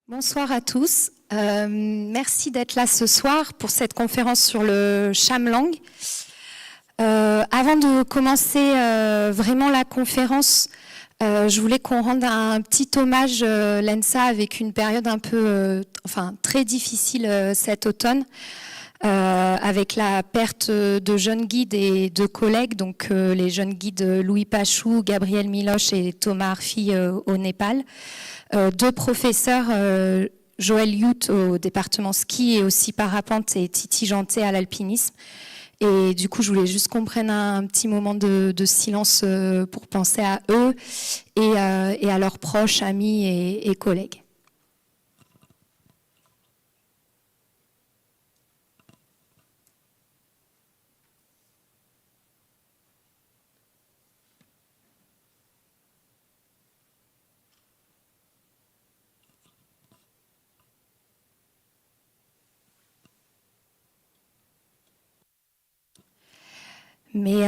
Bonsoir à tous. Merci d'être là ce soir pour cette conférence sur le chamlang. Avant de commencer vraiment la conférence, je voulais qu'on rende un petit hommage, l'ENSA, avec une période un peu, très difficile cet automne, avec la perte de jeunes guides et de collègues, donc les jeunes guides Louis Pachou, Gabriel Miloche et Thomas Arfi au Népal. Deux professeurs, Joël Yout au département ski et aussi parapente et Titi Janté à l'alpinisme. Et du coup, je voulais juste qu'on prenne un petit moment de silence pour penser à eux et à leurs proches, amis et collègues. Mais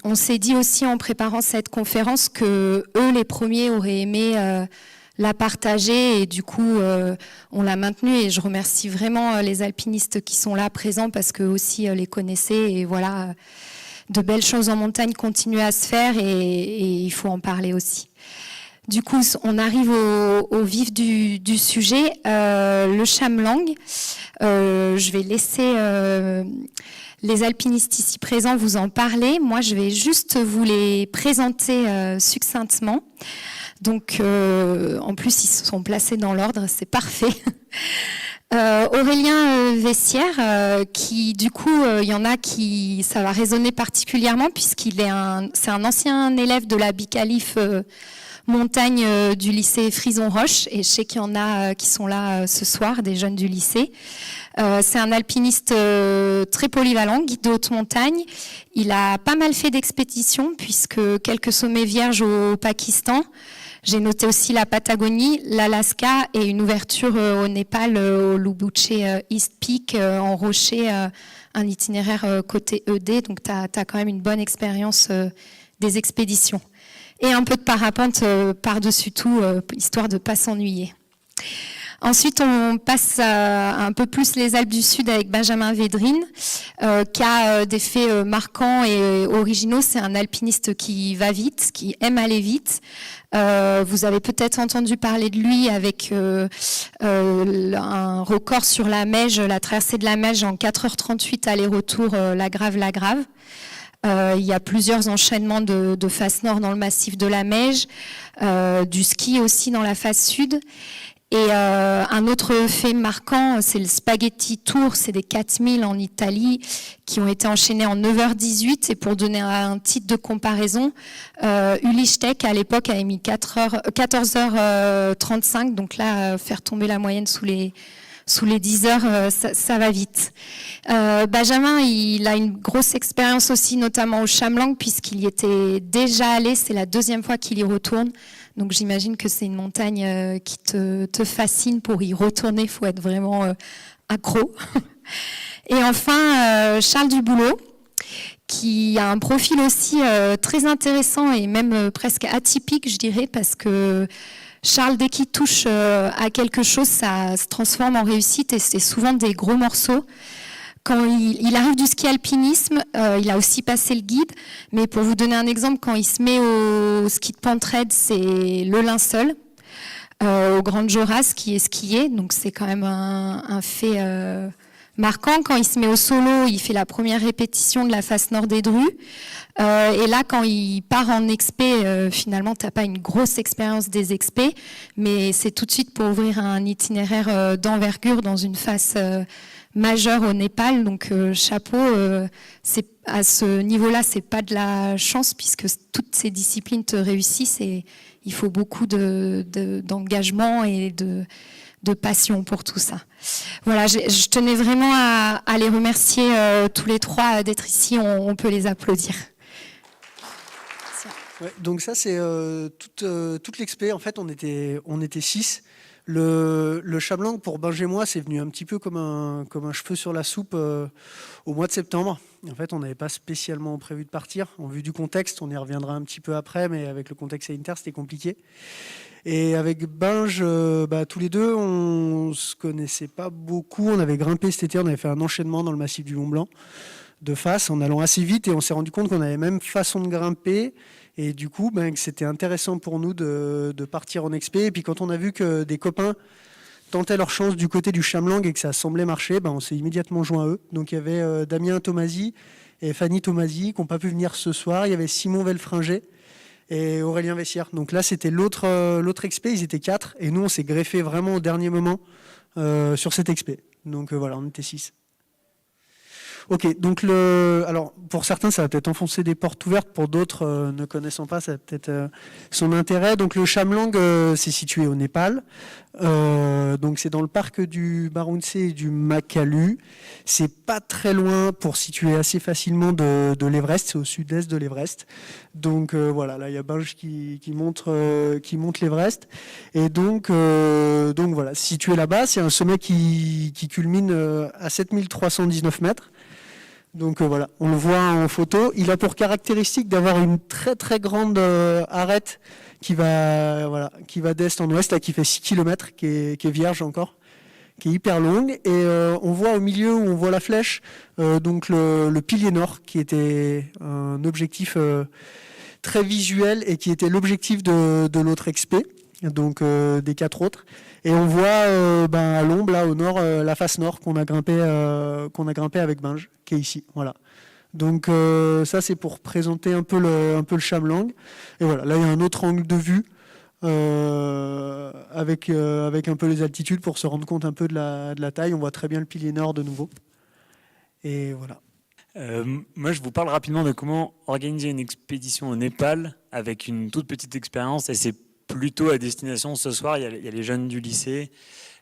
on s'est dit aussi en préparant cette conférence que eux, les premiers, auraient aimé la partager et du coup, on l'a maintenue. Et je remercie vraiment les alpinistes qui sont là présents parce qu'eux aussi les connaissaient. Et voilà, de belles choses en montagne continuent à se faire et il faut en parler aussi. Du coup, on arrive au vif du sujet, le chamlang. Je vais laisser les alpinistes ici présents vous en parler. Moi, je vais juste vous les présenter succinctement. Donc, en plus, ils se sont placés dans l'ordre, c'est parfait. Aurélien Vessière, qui du coup, il y en a qui ça va résonner particulièrement puisqu'il est c'est un ancien élève de la Bicalif montagne du lycée Frison-Roche, et je sais qu'il y en a qui sont là ce soir, des jeunes du lycée. C'est un alpiniste très polyvalent, guide de haute montagne. Il a pas mal fait d'expéditions, puisque quelques sommets vierges au Pakistan. J'ai noté aussi la Patagonie, l'Alaska et une ouverture au Népal, au Lubutche East Peak, en rocher, un itinéraire côté ED. Donc, tu as quand même une bonne expérience des expéditions. Et un peu de parapente par-dessus tout, histoire de ne pas s'ennuyer. Ensuite, on passe à un peu plus les Alpes du Sud avec Benjamin Védrine, qui a des faits marquants et originaux. C'est un alpiniste qui va vite, qui aime aller vite. Vous avez peut-être entendu parler de lui avec un record sur la Meije, la traversée de la Meije en 4h38 aller-retour, la Grave. Il y a plusieurs enchaînements de face nord dans le massif de la Meije, du ski aussi dans la face sud. Et un autre fait marquant, c'est le Spaghetti Tour, c'est des 4000 en Italie qui ont été enchaînés en 9h18. Et pour donner un titre de comparaison, Ueli Steck à l'époque avait mis 14h35, donc là, faire tomber la moyenne sous les 10 heures, ça va vite. Benjamin, il a une grosse expérience aussi, notamment au chamlang, puisqu'il y était déjà allé, c'est la deuxième fois qu'il y retourne. Donc j'imagine que c'est une montagne qui te fascine. Pour y retourner, il faut être vraiment accro. Et enfin, Charles Duboulot, qui a un profil aussi très intéressant et même presque atypique, je dirais, parce que Charles, dès qu'il touche à quelque chose, ça se transforme en réussite et c'est souvent des gros morceaux. Quand il arrive du ski alpinisme, il a aussi passé le guide, mais pour vous donner un exemple, quand il se met au ski de pentraide, c'est le linceul, au Grand Joras qui est skié, donc c'est quand même un fait marquant. Quand il se met au solo, il fait la première répétition de la face nord des Drues. Et là, quand il part en expé, finalement, tu n'as pas une grosse expérience des expés, mais c'est tout de suite pour ouvrir un itinéraire d'envergure dans une face majeure au Népal. Donc, chapeau, à ce niveau-là, c'est pas de la chance puisque toutes ces disciplines te réussissent et il faut beaucoup d'engagement et de passion pour tout ça. Voilà, je tenais vraiment à les remercier tous les trois d'être ici. On peut les applaudir. Ouais, donc ça c'est toute l'expé. En fait, on était 6. Le chamlang pour Benj et moi, c'est venu un petit peu comme un cheveu sur la soupe au mois de septembre. En fait, on n'avait pas spécialement prévu de partir. En vue du contexte, on y reviendra un petit peu après, mais avec le contexte sanitaire, c'était compliqué. Et avec Binge, tous les deux, on se connaissait pas beaucoup. On avait grimpé cet été, on avait fait un enchaînement dans le massif du Mont Blanc de face en allant assez vite et on s'est rendu compte qu'on avait même façon de grimper et du coup que c'était intéressant pour nous de partir en expé. Et puis quand on a vu que des copains tentaient leur chance du côté du Chamlang et que ça semblait marcher, on s'est immédiatement joint à eux. Donc il y avait Damien Tomasi et Fanny Tomasi qui n'ont pas pu venir ce soir. Il y avait Simon Velfringer et Aurélien Vessière. Donc là c'était l'autre expé, ils étaient 4 et nous on s'est greffé vraiment au dernier moment sur cette expé. Donc voilà, on était 6. Ok, donc alors pour certains ça va peut-être enfoncer des portes ouvertes, pour d'autres ne connaissant pas ça va peut-être son intérêt. Donc le Chamlang c'est situé au Népal, donc c'est dans le parc du Barounse et du Makalu. C'est pas très loin pour situer assez facilement de l'Everest, c'est au sud-est de l'Everest. Donc voilà, là il y a Binge qui monte l'Everest et donc voilà, situé là-bas, c'est un sommet qui culmine à 7319 mètres. Donc voilà, on le voit en photo. Il a pour caractéristique d'avoir une très très grande arête qui va d'est en ouest, là, qui fait 6 km, qui est vierge encore, qui est hyper longue. Et on voit au milieu où on voit la flèche, donc le pilier nord, qui était un objectif très visuel et qui était l'objectif de l'autre expé, donc des 4 autres. Et on voit à l'ombre, là au nord, la face nord qu'on a grimpé avec Binge, qui est ici. Voilà. Donc ça c'est pour présenter un peu le Chamlang. Et voilà, là il y a un autre angle de vue avec un peu les altitudes pour se rendre compte un peu de la taille. On voit très bien le pilier nord de nouveau. Et voilà. Moi, je vous parle rapidement de comment organiser une expédition au Népal avec une toute petite expérience. Et c'est plutôt à destination ce soir. Il y a les jeunes du lycée.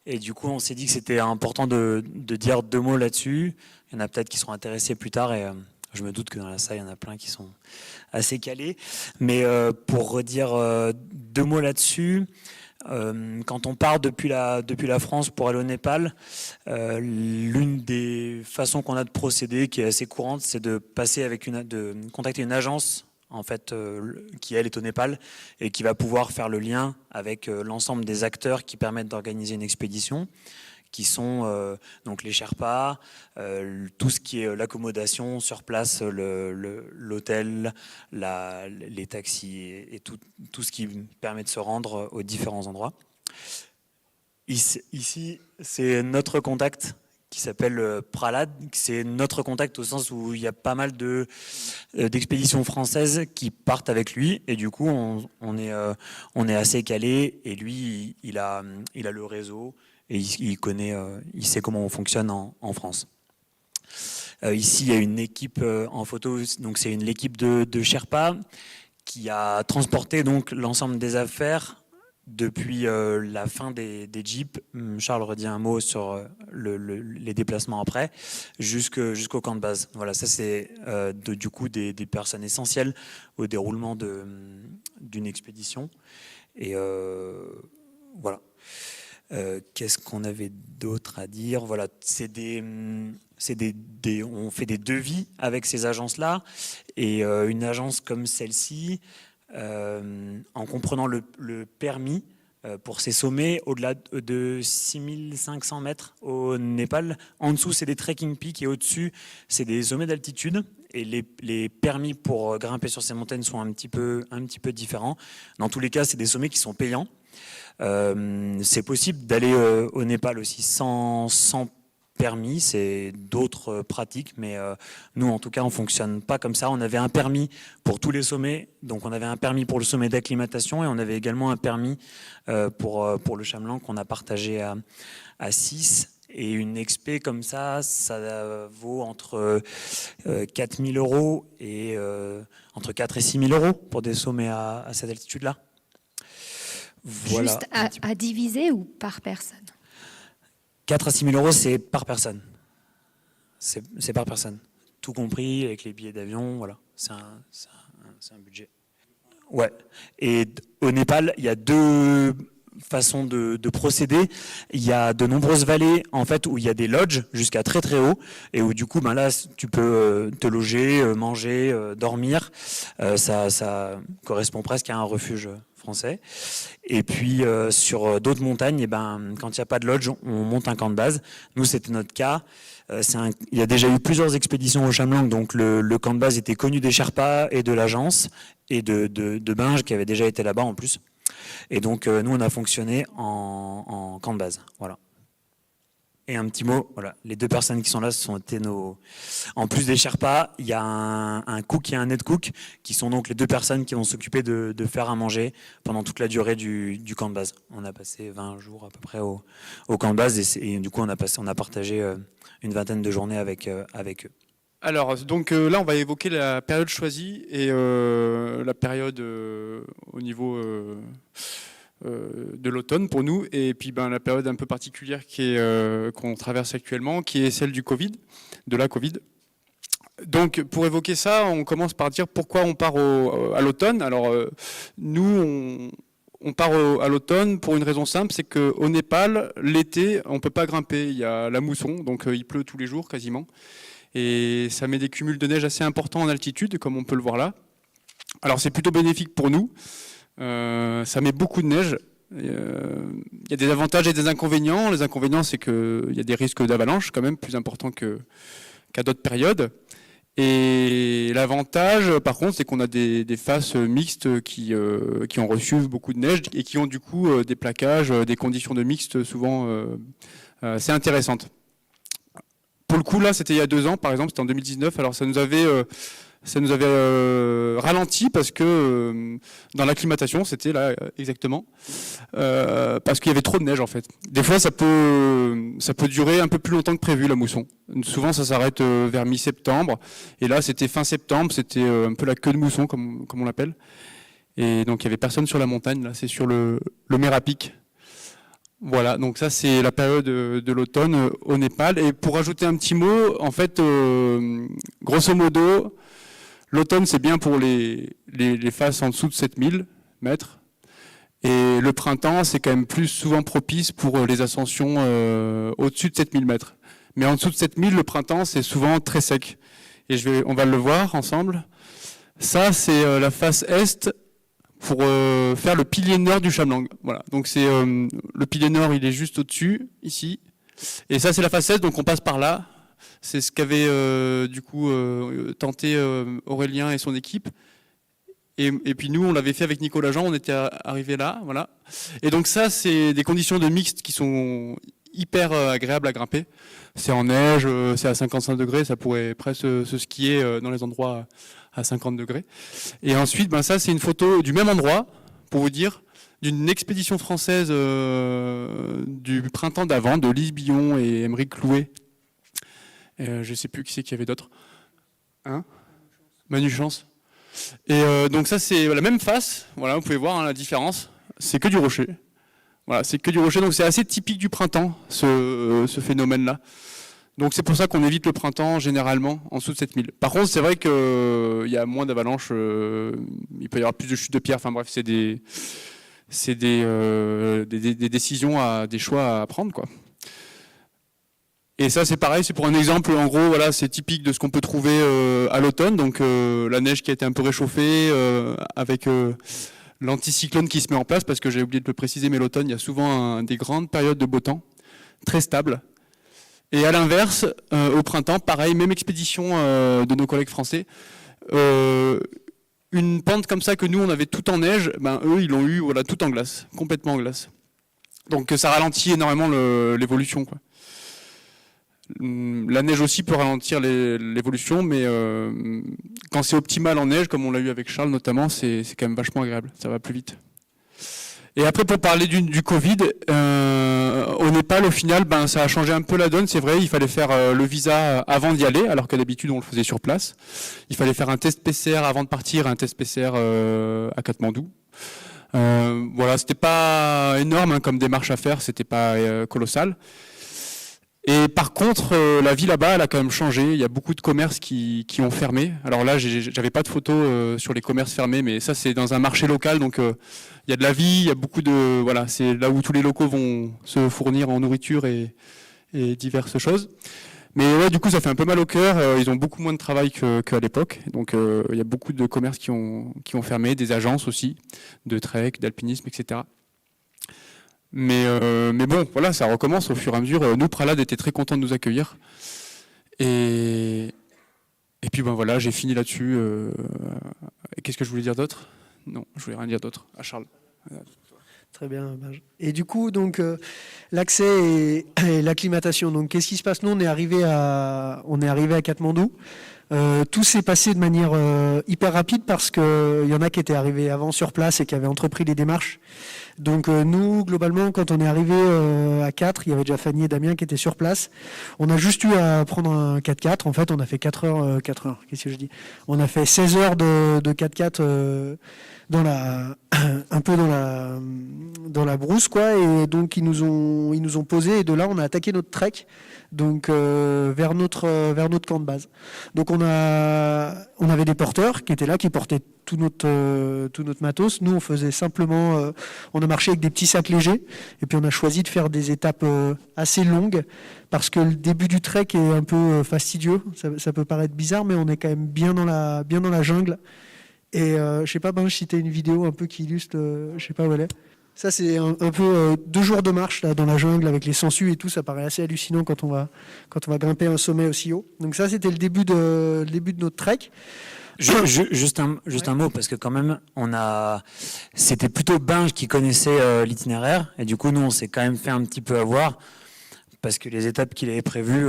Et du coup, on s'est dit que c'était important de dire 2 mots là-dessus. Il y en a peut-être qui seront intéressés plus tard. Et je me doute que dans la salle, il y en a plein qui sont assez calés. Mais pour redire 2 mots là-dessus, quand on part depuis la France pour aller au Népal, l'une des façons qu'on a de procéder, qui est assez courante, c'est de contacter une agence en fait, qui elle est au Népal et qui va pouvoir faire le lien avec l'ensemble des acteurs qui permettent d'organiser une expédition, qui sont donc les Sherpas, tout ce qui est l'accommodation sur place, l'hôtel, les taxis et tout ce qui permet de se rendre aux différents endroits. Ici, c'est notre contact qui s'appelle Pralad. C'est notre contact au sens où il y a pas mal d'expéditions françaises qui partent avec lui et du coup on est assez calé et lui il a le réseau et il connaît, il sait comment on fonctionne en France. Ici il y a une équipe en photo, donc c'est l'équipe de Sherpa qui a transporté donc l'ensemble des affaires depuis la fin des jeeps. Charles redit un mot sur les déplacements après, jusqu'au camp de base. Voilà, ça c'est du coup des personnes essentielles au déroulement d'une expédition. Et voilà. Qu'est-ce qu'on avait d'autre à dire? Voilà, on fait des devis avec ces agences-là. Et une agence comme celle-ci, en comprenant le permis pour ces sommets au-delà de 6500 mètres au Népal. En dessous, c'est des trekking peaks et au-dessus, c'est des sommets d'altitude. Et les permis pour grimper sur ces montagnes sont un petit peu différents. Dans tous les cas, c'est des sommets qui sont payants. C'est possible d'aller au Népal aussi sans permis, c'est d'autres pratiques, mais nous en tout cas on fonctionne pas comme ça. On avait un permis pour tous les sommets, donc on avait un permis pour le sommet d'acclimatation et on avait également un permis pour le Chamlang qu'on a partagé à 6. Et une expé comme ça vaut entre 4 000 € et entre 4 et 6 000 € pour des sommets à cette altitude-là. Voilà. Juste à diviser ou par personne? 4 à 6 000 €, c'est par personne. C'est par personne. Tout compris, avec les billets d'avion, voilà. C'est un budget. Ouais. Et au Népal, il y a 2 façon de procéder. Il y a de nombreuses vallées en fait où il y a des lodges jusqu'à très très haut et où du coup là tu peux te loger, manger, dormir. Ça correspond presque à un refuge français. Et puis sur d'autres montagnes, quand il n'y a pas de lodge, on monte un camp de base. Nous, c'était notre cas. Il y a déjà eu plusieurs expéditions au Chamlang, donc le camp de base était connu des Sherpas et de l'agence et de Binge qui avait déjà été là-bas en plus. Et donc nous, on a fonctionné en camp de base. Voilà. Et un petit mot, voilà, les 2 personnes qui sont là, ce sont été en plus des Sherpas, il y a un cook et un head cook qui sont donc les 2 personnes qui vont s'occuper de faire à manger pendant toute la durée du camp de base. On a passé 20 jours à peu près au camp de base et du coup on a partagé une vingtaine de journées avec eux. Alors, donc là, on va évoquer la période choisie et la période au niveau de l'automne pour nous, et puis la période un peu particulière qu'on traverse actuellement, qui est celle de la Covid. Donc, pour évoquer ça, on commence par dire pourquoi on part à l'automne. Alors, nous, on part à l'automne pour une raison simple, c'est qu'au Népal, l'été, on ne peut pas grimper. Il y a la mousson, donc il pleut tous les jours quasiment. Et ça met des cumuls de neige assez importants en altitude, comme on peut le voir là. Alors c'est plutôt bénéfique pour nous. Ça met beaucoup de neige. Il y a des avantages et des inconvénients. Les inconvénients, c'est qu'il y a des risques d'avalanche quand même plus importants qu'à d'autres périodes. Et l'avantage, par contre, c'est qu'on a des faces mixtes qui ont reçu beaucoup de neige et qui ont du coup des plaquages, des conditions de mixte souvent assez intéressantes. Pour le coup, là, c'était il y a 2 ans, par exemple, c'était en 2019. Alors, ça nous avait ralenti parce que dans l'acclimatation, c'était là exactement, parce qu'il y avait trop de neige en fait. Des fois, ça peut durer un peu plus longtemps que prévu la mousson. Souvent, ça s'arrête vers mi-septembre. Et là, c'était fin septembre, c'était un peu la queue de mousson, comme on l'appelle. Et donc, il y avait personne sur la montagne. Là, c'est sur le Mérapic. Voilà, donc ça c'est la période de l'automne au Népal. Et pour ajouter un petit mot, en fait, grosso modo, l'automne c'est bien pour les faces en dessous de 7000 mètres. Et le printemps c'est quand même plus souvent propice pour les ascensions au-dessus de 7000 mètres. Mais en dessous de 7000, le printemps c'est souvent très sec. Et on va le voir ensemble. Ça c'est la face est pour faire le pilier nord du Chamlang. Voilà. Donc c'est le pilier nord, il est juste au-dessus, ici. Et ça c'est la face est, donc on passe par là. C'est ce qu'avait du coup tenté Aurélien et son équipe. Et puis nous, on l'avait fait avec Nicolas Jean, on était arrivé là, voilà. Et donc ça, c'est des conditions de mixte qui sont hyper agréables à grimper. C'est en neige, c'est à 55 degrés, ça pourrait presque se skier dans les endroits à 50 degrés. Et ensuite, ça c'est une photo du même endroit, pour vous dire, d'une expédition française du printemps d'avant, de Lise Billon et Émeric Clouet. Je ne sais plus qui c'est qu'il y avait d'autres. Hein ? Manu Chance. Et donc ça c'est la même face, voilà, vous pouvez voir la différence, c'est que du rocher. Voilà, c'est que du rocher, donc c'est assez typique du printemps, ce phénomène-là. Donc c'est pour ça qu'on évite le printemps généralement en dessous de 7000. Par contre, c'est vrai qu'il y a moins d'avalanches, il peut y avoir plus de chutes de pierres, enfin bref, c'est des décisions, des choix à prendre, quoi. Et ça c'est pareil, c'est pour un exemple, en gros, voilà, c'est typique de ce qu'on peut trouver à l'automne, donc la neige qui a été un peu réchauffée, avec l'anticyclone qui se met en place, parce que j'ai oublié de le préciser, mais l'automne, il y a souvent des grandes périodes de beau temps, très stables. Et à l'inverse, au printemps, pareil, même expédition de nos collègues français. Une pente comme ça que nous, on avait tout en neige, eux, ils l'ont eu voilà, tout en glace, complètement en glace. Donc ça ralentit énormément l'évolution, quoi. La neige aussi peut ralentir l'évolution, mais quand c'est optimal en neige, comme on l'a eu avec Charles notamment, c'est quand même vachement agréable, ça va plus vite. Et après, pour parler du Covid, au Népal, au final, ça a changé un peu la donne. C'est vrai, il fallait faire le visa avant d'y aller, alors que d'habitude, on le faisait sur place. Il fallait faire un test PCR avant de partir, un test PCR à Katmandou. Voilà, c'était pas énorme comme démarche à faire, c'était pas colossal. Et par contre, la vie là-bas, elle a quand même changé. Il y a beaucoup de commerces qui ont fermé. Alors là, j'avais pas de photos sur les commerces fermés, mais ça, c'est dans un marché local, donc il y a de la vie, il y a beaucoup de... Voilà, c'est là où tous les locaux vont se fournir en nourriture et diverses choses. Mais ouais, du coup, ça fait un peu mal au cœur. Ils ont beaucoup moins de travail qu'à l'époque. Donc, il y a beaucoup de commerces qui ont fermé, des agences aussi, de trek, d'alpinisme, etc. Mais bon, voilà, ça recommence au fur et à mesure. Nous, Pralad était très content de nous accueillir. Et puis, ben voilà, j'ai fini là-dessus. Qu'est-ce que je voulais dire d'autre ? Non, je voulais rien dire d'autre. À Charles. Très bien. Et du coup, donc l'accès et l'acclimatation. Donc, qu'est-ce qui se passe ? Nous, on est arrivé à Katmandou. Tout s'est passé de manière hyper rapide parce que il y en a qui étaient arrivés avant sur place et qui avaient entrepris les démarches. Donc nous, globalement, quand on est arrivé à 4, il y avait déjà Fanny et Damien qui étaient sur place. On a juste eu à prendre un 4x4. En fait, on a fait 4 heures. Qu'est-ce que je dis ? On a fait 16 heures de 4x4 un peu dans la brousse, quoi. Et donc ils nous ont posé et de là on a attaqué notre trek. Donc vers notre camp de base. Donc on avait des porteurs qui étaient là, qui portaient tout notre matos. Nous on faisait simplement, on a marché avec des petits sacs légers et puis on a choisi de faire des étapes assez longues parce que le début du trek est un peu fastidieux. Ça peut paraître bizarre, mais on est quand même bien dans la jungle. Et je sais pas, si tu as une vidéo un peu qui illustre, je sais pas où elle est. Ça, c'est un peu 2 jours de marche là, dans la jungle avec les sangsues et tout. Ça paraît assez hallucinant quand on va grimper un sommet aussi haut. Donc ça, c'était le début de notre trek. Juste un mot, parce que quand même, c'était plutôt Binge qui connaissait l'itinéraire. Et du coup, nous, on s'est quand même fait un petit peu avoir. Parce que les étapes qu'il avait prévues,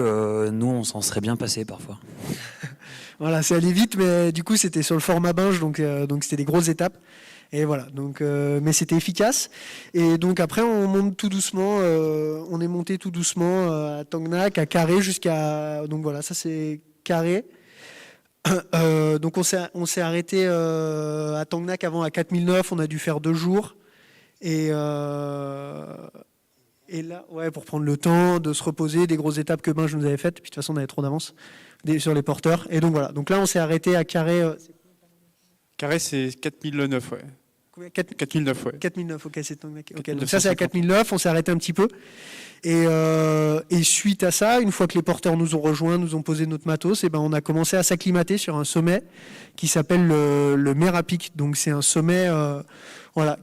nous, on s'en serait bien passé parfois. Voilà, c'est allé vite, mais du coup, c'était sur le format Binge, donc c'était des grosses étapes. Et voilà, donc, mais c'était efficace. Et donc après, on monte tout doucement. On est monté tout doucement à Tangnak, à Carré, jusqu'à... Donc voilà, ça c'est Carré. Donc on s'est arrêté à Tangnak avant à 4009. On a dû faire 2 jours. Et là, ouais, pour prendre le temps de se reposer, des grosses étapes que Binge nous avait faites. Puis de toute façon, on avait trop d'avance sur les porteurs. Et donc voilà. Donc là, on s'est arrêté à Carré. Carré, c'est 4009, ouais. 4009, ouais. 4009, ok, c'est Tangnak. Okay, donc ça, c'est à 4009. On s'est arrêté un petit peu. Et suite à ça, une fois que les porteurs nous ont rejoints, nous ont posé notre matos, et ben on a commencé à s'acclimater sur un sommet qui s'appelle le Merapic. Donc c'est un sommet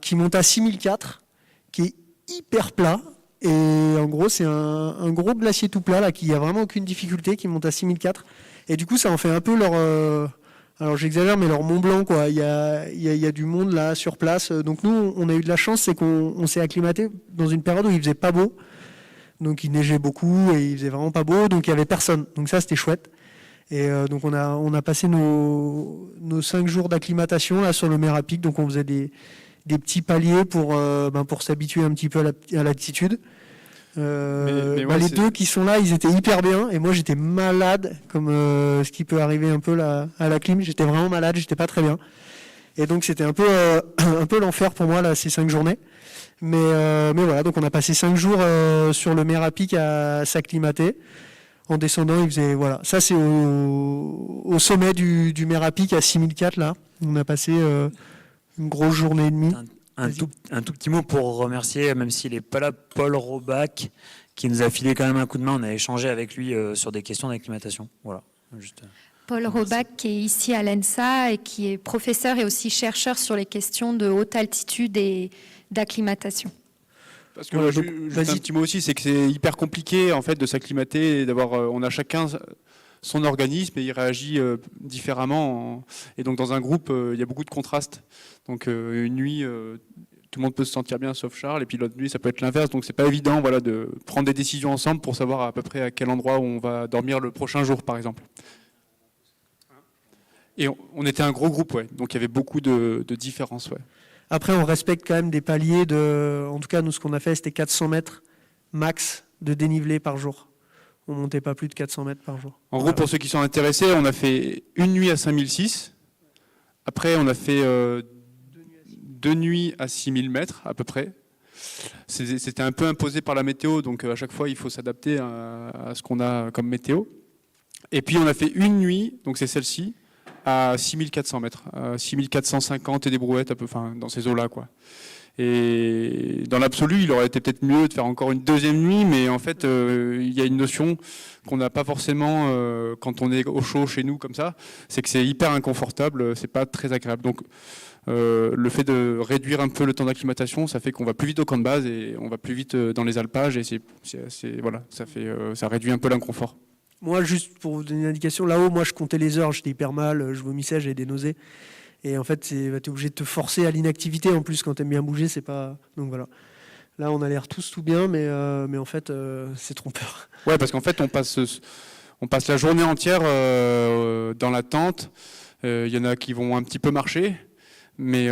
qui monte à 6004, qui est hyper plat. Et en gros, c'est un gros glacier tout plat là, qui a vraiment aucune difficulté, qui monte à 6004. Et du coup, ça en fait un peu leur... alors j'exagère, mais leur Mont Blanc, quoi. Il y a du monde là sur place. Donc nous, on a eu de la chance, c'est qu'on s'est acclimaté dans une période où il faisait pas beau. Donc il neigeait beaucoup et il faisait vraiment pas beau, donc il y avait personne. Donc ça, c'était chouette. Et donc on a passé nos 5 jours d'acclimatation là sur le Merapic. Donc on faisait des petits paliers pour s'habituer un petit peu à l'altitude. Les 2 qui sont là, ils étaient hyper bien et moi j'étais malade, comme ce qui peut arriver un peu à la clim. J'étais vraiment malade, j'étais pas très bien. Et donc c'était un peu l'enfer pour moi là, ces 5 journées. Mais voilà, donc on a passé 5 jours sur le Merapic à s'acclimater. En descendant, il faisait, voilà, ça c'est au sommet du Merapic à 6004 là. On a passé une grosse journée et demie. Un tout petit mot pour remercier, même s'il n'est pas là, Paul Robac, qui nous a filé quand même un coup de main. On a échangé avec lui sur des questions d'acclimatation. Voilà. Juste, Paul Robac, qui est ici à l'ENSA et qui est professeur et aussi chercheur sur les questions de haute altitude et d'acclimatation. Parce que juste un petit mot aussi, c'est que c'est hyper compliqué en fait de s'acclimater et d'avoir. On a chacun son organisme et il réagit différemment. Et donc dans un groupe, il y a beaucoup de contrastes. Donc une nuit, tout le monde peut se sentir bien sauf Charles, et puis l'autre nuit, ça peut être l'inverse. Donc c'est pas évident, voilà, de prendre des décisions ensemble pour savoir à peu près à quel endroit on va dormir le prochain jour, par exemple. Et on était un gros groupe, ouais. Donc il y avait beaucoup de différences, ouais. Après, on respecte quand même des paliers en tout cas, nous, ce qu'on a fait, c'était 400 mètres max de dénivelé par jour. On ne montait pas plus de 400 mètres par jour. En gros, pour ceux qui sont intéressés, on a fait une nuit à 5006. Après, on a fait 2 nuits à 6000 mètres, à peu près. c'était un peu imposé par la météo, donc à chaque fois il faut s'adapter à ce qu'on a comme météo. Et puis on a fait une nuit, donc c'est celle-ci, à 6400 mètres, 6450 et des brouettes, enfin dans ces eaux-là, quoi. Et dans l'absolu, il aurait été peut-être mieux de faire encore une deuxième nuit, mais en fait, il y a une notion qu'on n'a pas forcément quand on est au chaud chez nous comme ça, c'est que c'est hyper inconfortable, c'est pas très agréable. Donc, le fait de réduire un peu le temps d'acclimatation, ça fait qu'on va plus vite au camp de base et on va plus vite dans les alpages, et voilà, ça réduit un peu l'inconfort. Moi, juste pour vous donner une indication, là-haut, moi, je comptais les heures, j'étais hyper mal, je vomissais, j'avais des nausées. Et en fait, tu es obligé de te forcer à l'inactivité. En plus, quand tu aimes bien bouger, c'est pas... Donc voilà. Là, on a l'air tous tout bien, mais en fait, c'est trompeur. Ouais, parce qu'en fait, on passe la journée entière dans la tente. Il y en a qui vont un petit peu marcher. Mais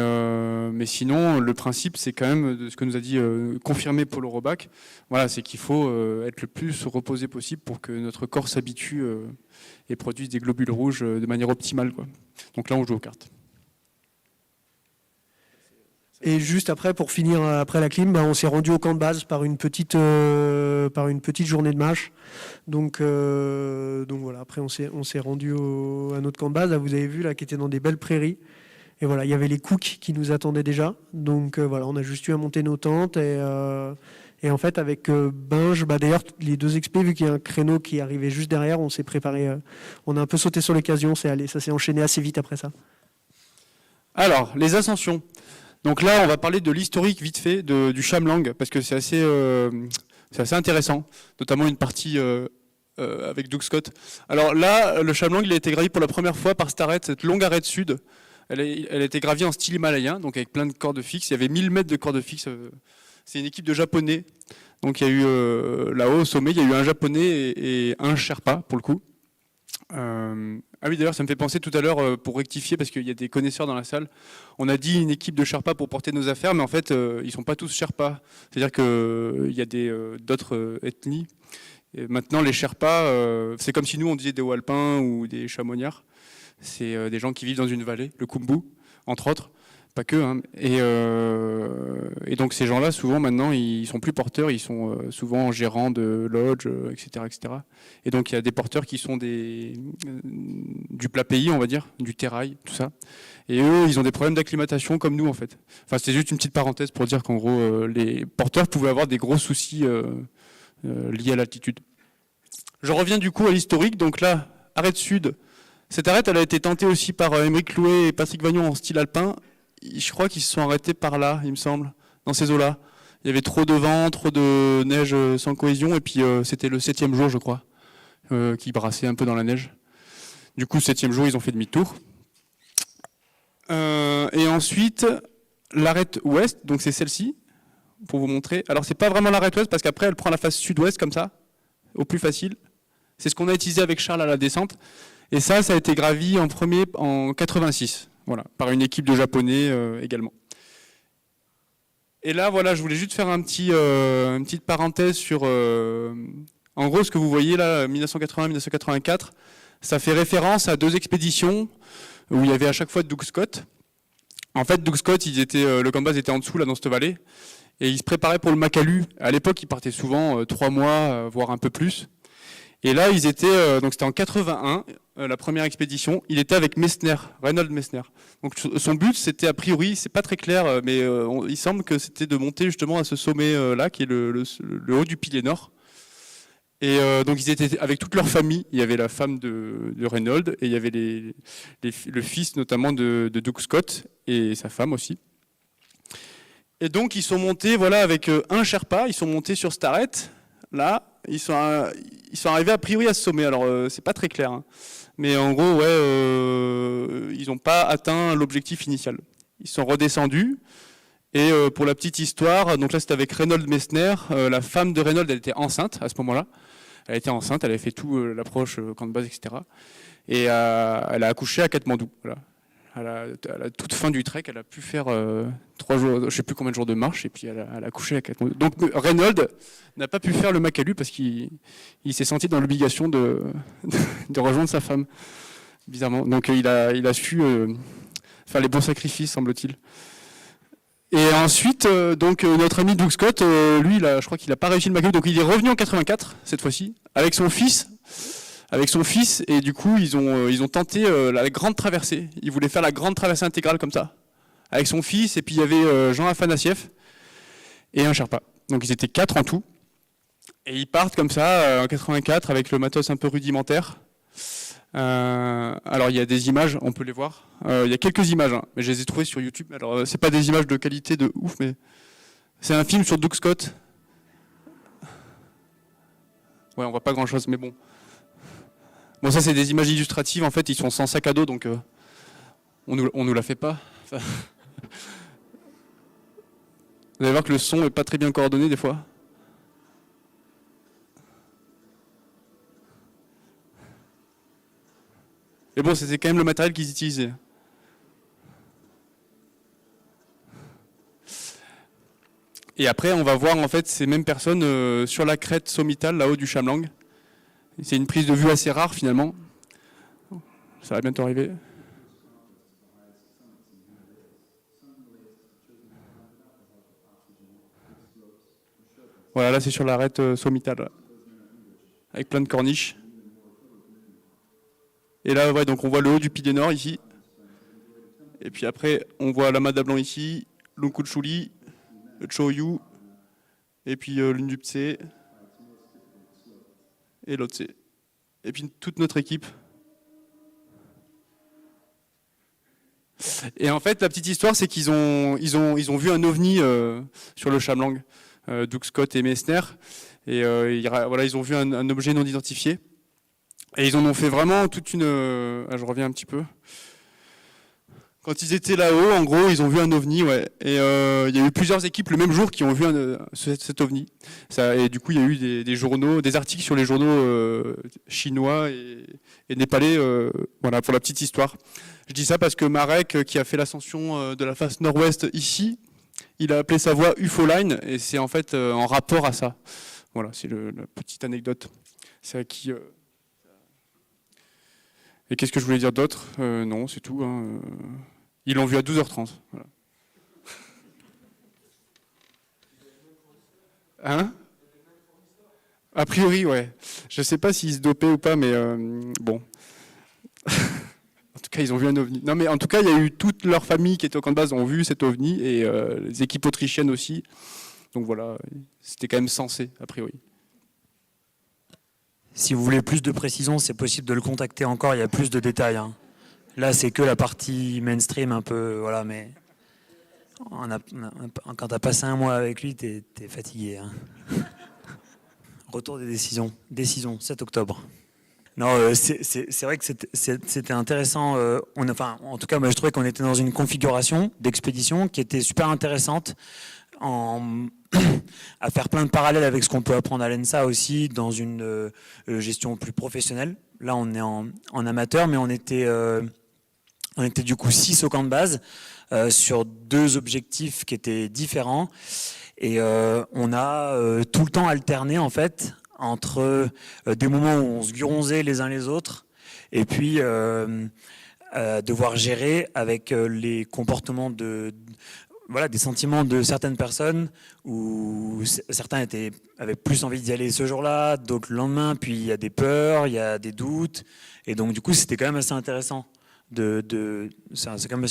sinon, le principe, c'est quand même de ce que nous a dit confirmé Paul Roback. Voilà, c'est qu'il faut être le plus reposé possible pour que notre corps s'habitue et produise des globules rouges de manière optimale, quoi. Donc là, on joue aux cartes. Et juste après, pour finir, après la clim, on s'est rendu au camp de base par une petite journée de marche. Donc voilà, après on s'est rendu à notre camp de base, là, vous avez vu, là, qui était dans des belles prairies. Et voilà, il y avait les cooks qui nous attendaient déjà. Donc voilà, on a juste eu à monter nos tentes. Et en fait, avec Binge, d'ailleurs, les deux expés, vu qu'il y a un créneau qui arrivait juste derrière, on s'est préparé, on a un peu sauté sur l'occasion, ça s'est enchaîné assez vite après ça. Alors, les ascensions. Donc là, on va parler de l'historique vite fait du Chamlang, parce que c'est assez intéressant, notamment une partie avec Doug Scott. Alors là, le Chamlang, il a été gravi pour la première fois par cette arête, cette longue arête sud. Elle a été gravie en style himalayen, donc avec plein de cordes fixes. Il y avait 1000 mètres de cordes fixes. C'est une équipe de Japonais. Donc il y a eu là-haut au sommet, il y a eu un Japonais et un Sherpa pour le coup. Ah oui, d'ailleurs, ça me fait penser tout à l'heure, pour rectifier, parce qu'il y a des connaisseurs dans la salle, on a dit une équipe de Sherpas pour porter nos affaires, mais en fait, ils ne sont pas tous Sherpas. C'est-à-dire qu'il y a d'autres ethnies. Et maintenant, les Sherpas, c'est comme si nous, on disait des Hauts-Alpins ou des Chamoniards. C'est des gens qui vivent dans une vallée, le Khumbu, entre autres. Pas que, hein. Et donc ces gens-là, souvent maintenant, ils sont plus porteurs, ils sont souvent gérants de lodge, etc., etc. Et donc il y a des porteurs qui sont du plat pays, on va dire, du terrail, tout ça. Et eux, ils ont des problèmes d'acclimatation comme nous, en fait. Enfin, c'était juste une petite parenthèse pour dire qu'en gros, les porteurs pouvaient avoir des gros soucis liés à l'altitude. Je reviens du coup à l'historique. Donc là, arête sud. Cette arête, elle a été tentée aussi par Émeric Louet et Patrick Vagnon en style alpin. Je crois qu'ils se sont arrêtés par là, il me semble, dans ces eaux-là. Il y avait trop de vent, trop de neige sans cohésion, et puis c'était le 7e jour, je crois, qui brassait un peu dans la neige. Du coup, 7e jour, ils ont fait demi-tour. Et ensuite, l'arête ouest, donc c'est celle-ci, pour vous montrer. Alors, c'est pas vraiment l'arête ouest, parce qu'après, elle prend la face sud-ouest, comme ça, au plus facile. C'est ce qu'on a utilisé avec Charles à la descente. Et ça a été gravi en premier en 86. Voilà, par une équipe de Japonais également. Et là, voilà, je voulais juste faire une petite parenthèse sur, en gros, ce que vous voyez là, 1980-1984, ça fait référence à 2 expéditions où il y avait à chaque fois Doug Scott. En fait, Doug Scott, le camp de base était en dessous, là, dans cette vallée, et il se préparait pour le Makalu. À l'époque, il partait souvent 3 mois, voire un peu plus. Et là, ils étaient, donc c'était en 81, la première expédition. Il était avec Messner, Reinhold Messner. Donc son but, c'était a priori, c'est pas très clair, mais il semble que c'était de monter justement à ce sommet-là, qui est le haut du pilier nord. Et donc ils étaient avec toute leur famille. Il y avait la femme de Reinhold et il y avait le fils notamment de Doug Scott et sa femme aussi. Et donc ils sont montés, voilà, avec un Sherpa. Ils sont montés sur cette arête. Là, ils sont arrivés a priori à ce sommet. Alors, c'est pas très clair, hein. Mais en gros, ouais, ils n'ont pas atteint l'objectif initial. Ils sont redescendus. Et pour la petite histoire, donc là, c'était avec Reinhold Messner. La femme de Reinhold, elle était enceinte à ce moment-là. Elle était enceinte, elle avait fait tout l'approche camp de base, etc. Et elle a accouché à Katmandou. Voilà. À la toute fin du trek, elle a pu faire 3 jours, je ne sais plus combien de jours de marche, et puis elle a accouché à Katmandou. Donc Reinhold n'a pas pu faire le Makalu parce qu'il s'est senti dans l'obligation de rejoindre sa femme, bizarrement. Donc il a su faire les bons sacrifices, semble-t-il. Et ensuite, notre ami Doug Scott, lui, je crois qu'il n'a pas réussi le McCabe, donc il est revenu en 84 cette fois-ci avec son fils. Et du coup, ils ont tenté la grande traversée. Ils voulaient faire la grande traversée intégrale comme ça, avec son fils. Et puis il y avait Jean Afanassiev et un Sherpa. Donc ils étaient 4 en tout. Et ils partent comme ça en 84 avec le matos un peu rudimentaire. Alors il y a des images, on peut les voir. Il y a quelques images, hein, mais je les ai trouvées sur YouTube. Alors c'est pas des images de qualité de ouf, mais c'est un film sur Doug Scott. Ouais, on voit pas grand chose, mais bon. Bon, ça c'est des images illustratives. En fait, ils sont sans sac à dos, donc on nous la fait pas. Enfin, vous allez voir que le son est pas très bien coordonné des fois. Mais bon, c'était quand même le matériel qu'ils utilisaient. Et après, on va voir en fait ces mêmes personnes sur la crête sommitale, là-haut du Chamlang. C'est une prise de vue assez rare finalement. Ça va bientôt arriver. Voilà, là c'est sur l'arête sommitale, là. Avec plein de corniches. Et là, ouais, donc on voit le haut du Pied Nord ici. Et puis après, on voit l'Amas d'Ablan ici, Lungkuchuli, le Choyu, et puis l'Unduptse, et l'Otse. Et puis toute notre équipe. Et en fait, la petite histoire, c'est qu'ils ont vu un ovni sur le Chamlang, Doug Scott et Messner. Et voilà, ils ont vu un objet non identifié. Et ils en ont fait vraiment toute une... je reviens un petit peu. Quand ils étaient là-haut, en gros, ils ont vu un ovni, ouais. Et il y a eu plusieurs équipes le même jour qui ont vu cet ovni. Et du coup, il y a eu des journaux, des articles sur les journaux chinois et népalais, voilà, pour la petite histoire. Je dis ça parce que Marek, qui a fait l'ascension de la face nord-ouest ici, il a appelé sa voie UFO Line, et c'est en fait en rapport à ça. Voilà, c'est la petite anecdote. C'est à qui... Et qu'est-ce que je voulais dire d'autre ? Non, c'est tout. Hein. Ils l'ont vu à 12h30. Voilà. Hein ? A priori, ouais. Je ne sais pas s'ils se dopaient ou pas, mais bon. En tout cas, ils ont vu un ovni. Non, mais en tout cas, il y a eu toute leur famille qui était au camp de base ont vu cet ovni, et les équipes autrichiennes aussi. Donc voilà, c'était quand même censé, a priori. Si vous voulez plus de précision, c'est possible de le contacter encore, il y a plus de détails. Hein. Là, c'est que la partie mainstream un peu, voilà, mais quand tu as passé un mois avec lui, tu es fatigué. Hein. Retour des décisions. Décision, 7 octobre. Non, c'est vrai que c'était intéressant. En tout cas, moi, je trouvais qu'on était dans une configuration d'expédition qui était super intéressante. À faire plein de parallèles avec ce qu'on peut apprendre à l'ENSA aussi dans une gestion plus professionnelle. Là, on est en amateur, mais on était du coup 6 au camp de base sur 2 objectifs qui étaient différents. Et on a tout le temps alterné en fait entre des moments où on se guronzait les uns les autres et puis devoir gérer avec les comportements voilà, des sentiments de certaines personnes où certains avaient plus envie d'y aller ce jour-là, d'autres le lendemain, puis il y a des peurs, il y a des doutes, et donc du coup c'était quand même assez intéressant c'est quand même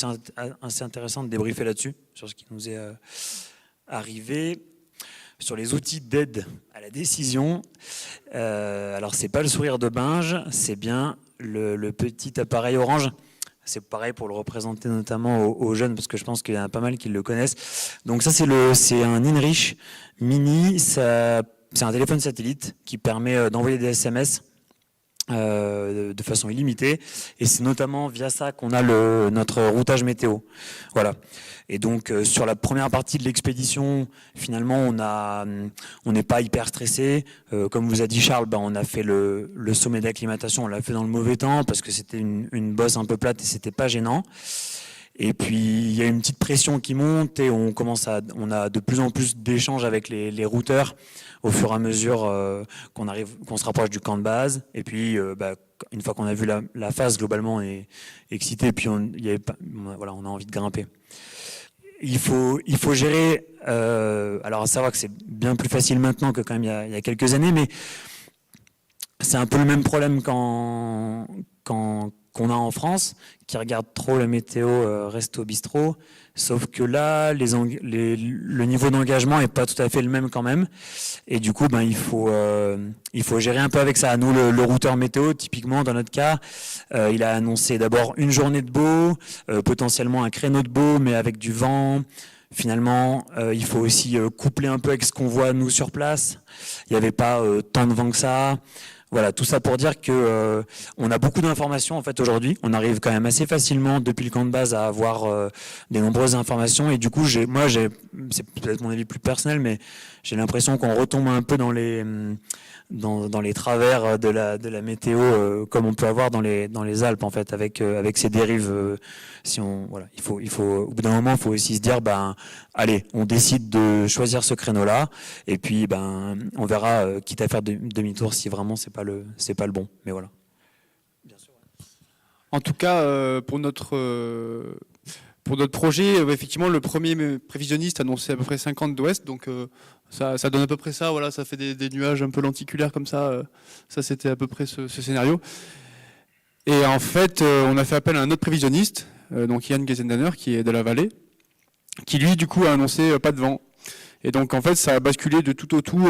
assez intéressant de débriefer là-dessus, sur ce qui nous est arrivé, sur les outils d'aide à la décision. Alors c'est pas le sourire de Binge, c'est bien le petit appareil orange. C'est pareil pour le représenter notamment aux jeunes, parce que je pense qu'il y en a pas mal qui le connaissent. Donc ça, c'est un InReach Mini. C'est un téléphone satellite qui permet d'envoyer des SMS de façon illimitée. Et c'est notamment via ça qu'on a notre routage météo. Voilà. Et donc sur la première partie de l'expédition, finalement, on n'est pas hyper stressé. Comme vous a dit Charles, on a fait le sommet d'acclimatation, on l'a fait dans le mauvais temps parce que c'était une bosse un peu plate et c'était pas gênant. Et puis il y a une petite pression qui monte et on a de plus en plus d'échanges avec les routeurs au fur et à mesure qu'on se rapproche du camp de base. Et puis une fois qu'on a vu la phase, globalement on est excité et puis on a envie de grimper. il faut gérer. Alors à savoir que c'est bien plus facile maintenant que quand même il y a quelques années, mais c'est un peu le même problème qu'on a en France, qui regarde trop la météo resto bistrot, sauf que là, le niveau d'engagement est pas tout à fait le même quand même, et du coup, il faut gérer un peu avec ça. Nous, le routeur météo, typiquement dans notre cas, il a annoncé d'abord une journée de beau, potentiellement un créneau de beau, mais avec du vent. Finalement, il faut aussi coupler un peu avec ce qu'on voit nous sur place. Il n'y avait pas tant de vent que ça. Voilà, tout ça pour dire que on a beaucoup d'informations en fait aujourd'hui. On arrive quand même assez facilement depuis le camp de base à avoir des nombreuses informations et du coup, c'est peut-être mon avis plus personnel, mais j'ai l'impression qu'on retombe un peu dans les travers de la météo comme on peut avoir dans les Alpes en fait avec ces dérives. Il faut au bout d'un moment, il faut aussi se dire allez, on décide de choisir ce créneau-là et puis on verra quitte à faire demi-tour si vraiment c'est pas le bon. Mais voilà. Bien sûr. En tout cas, pour notre projet, effectivement, le premier prévisionniste annonçait à peu près 50 d'ouest, donc ça donne à peu près ça. Voilà, ça fait des nuages un peu lenticulaires comme ça. Ça, c'était à peu près ce scénario. Et en fait, on a fait appel à un autre prévisionniste, donc Yann Gezendaner, qui est de la vallée, qui lui, du coup, a annoncé pas de vent. Et donc, en fait, ça a basculé de tout au tout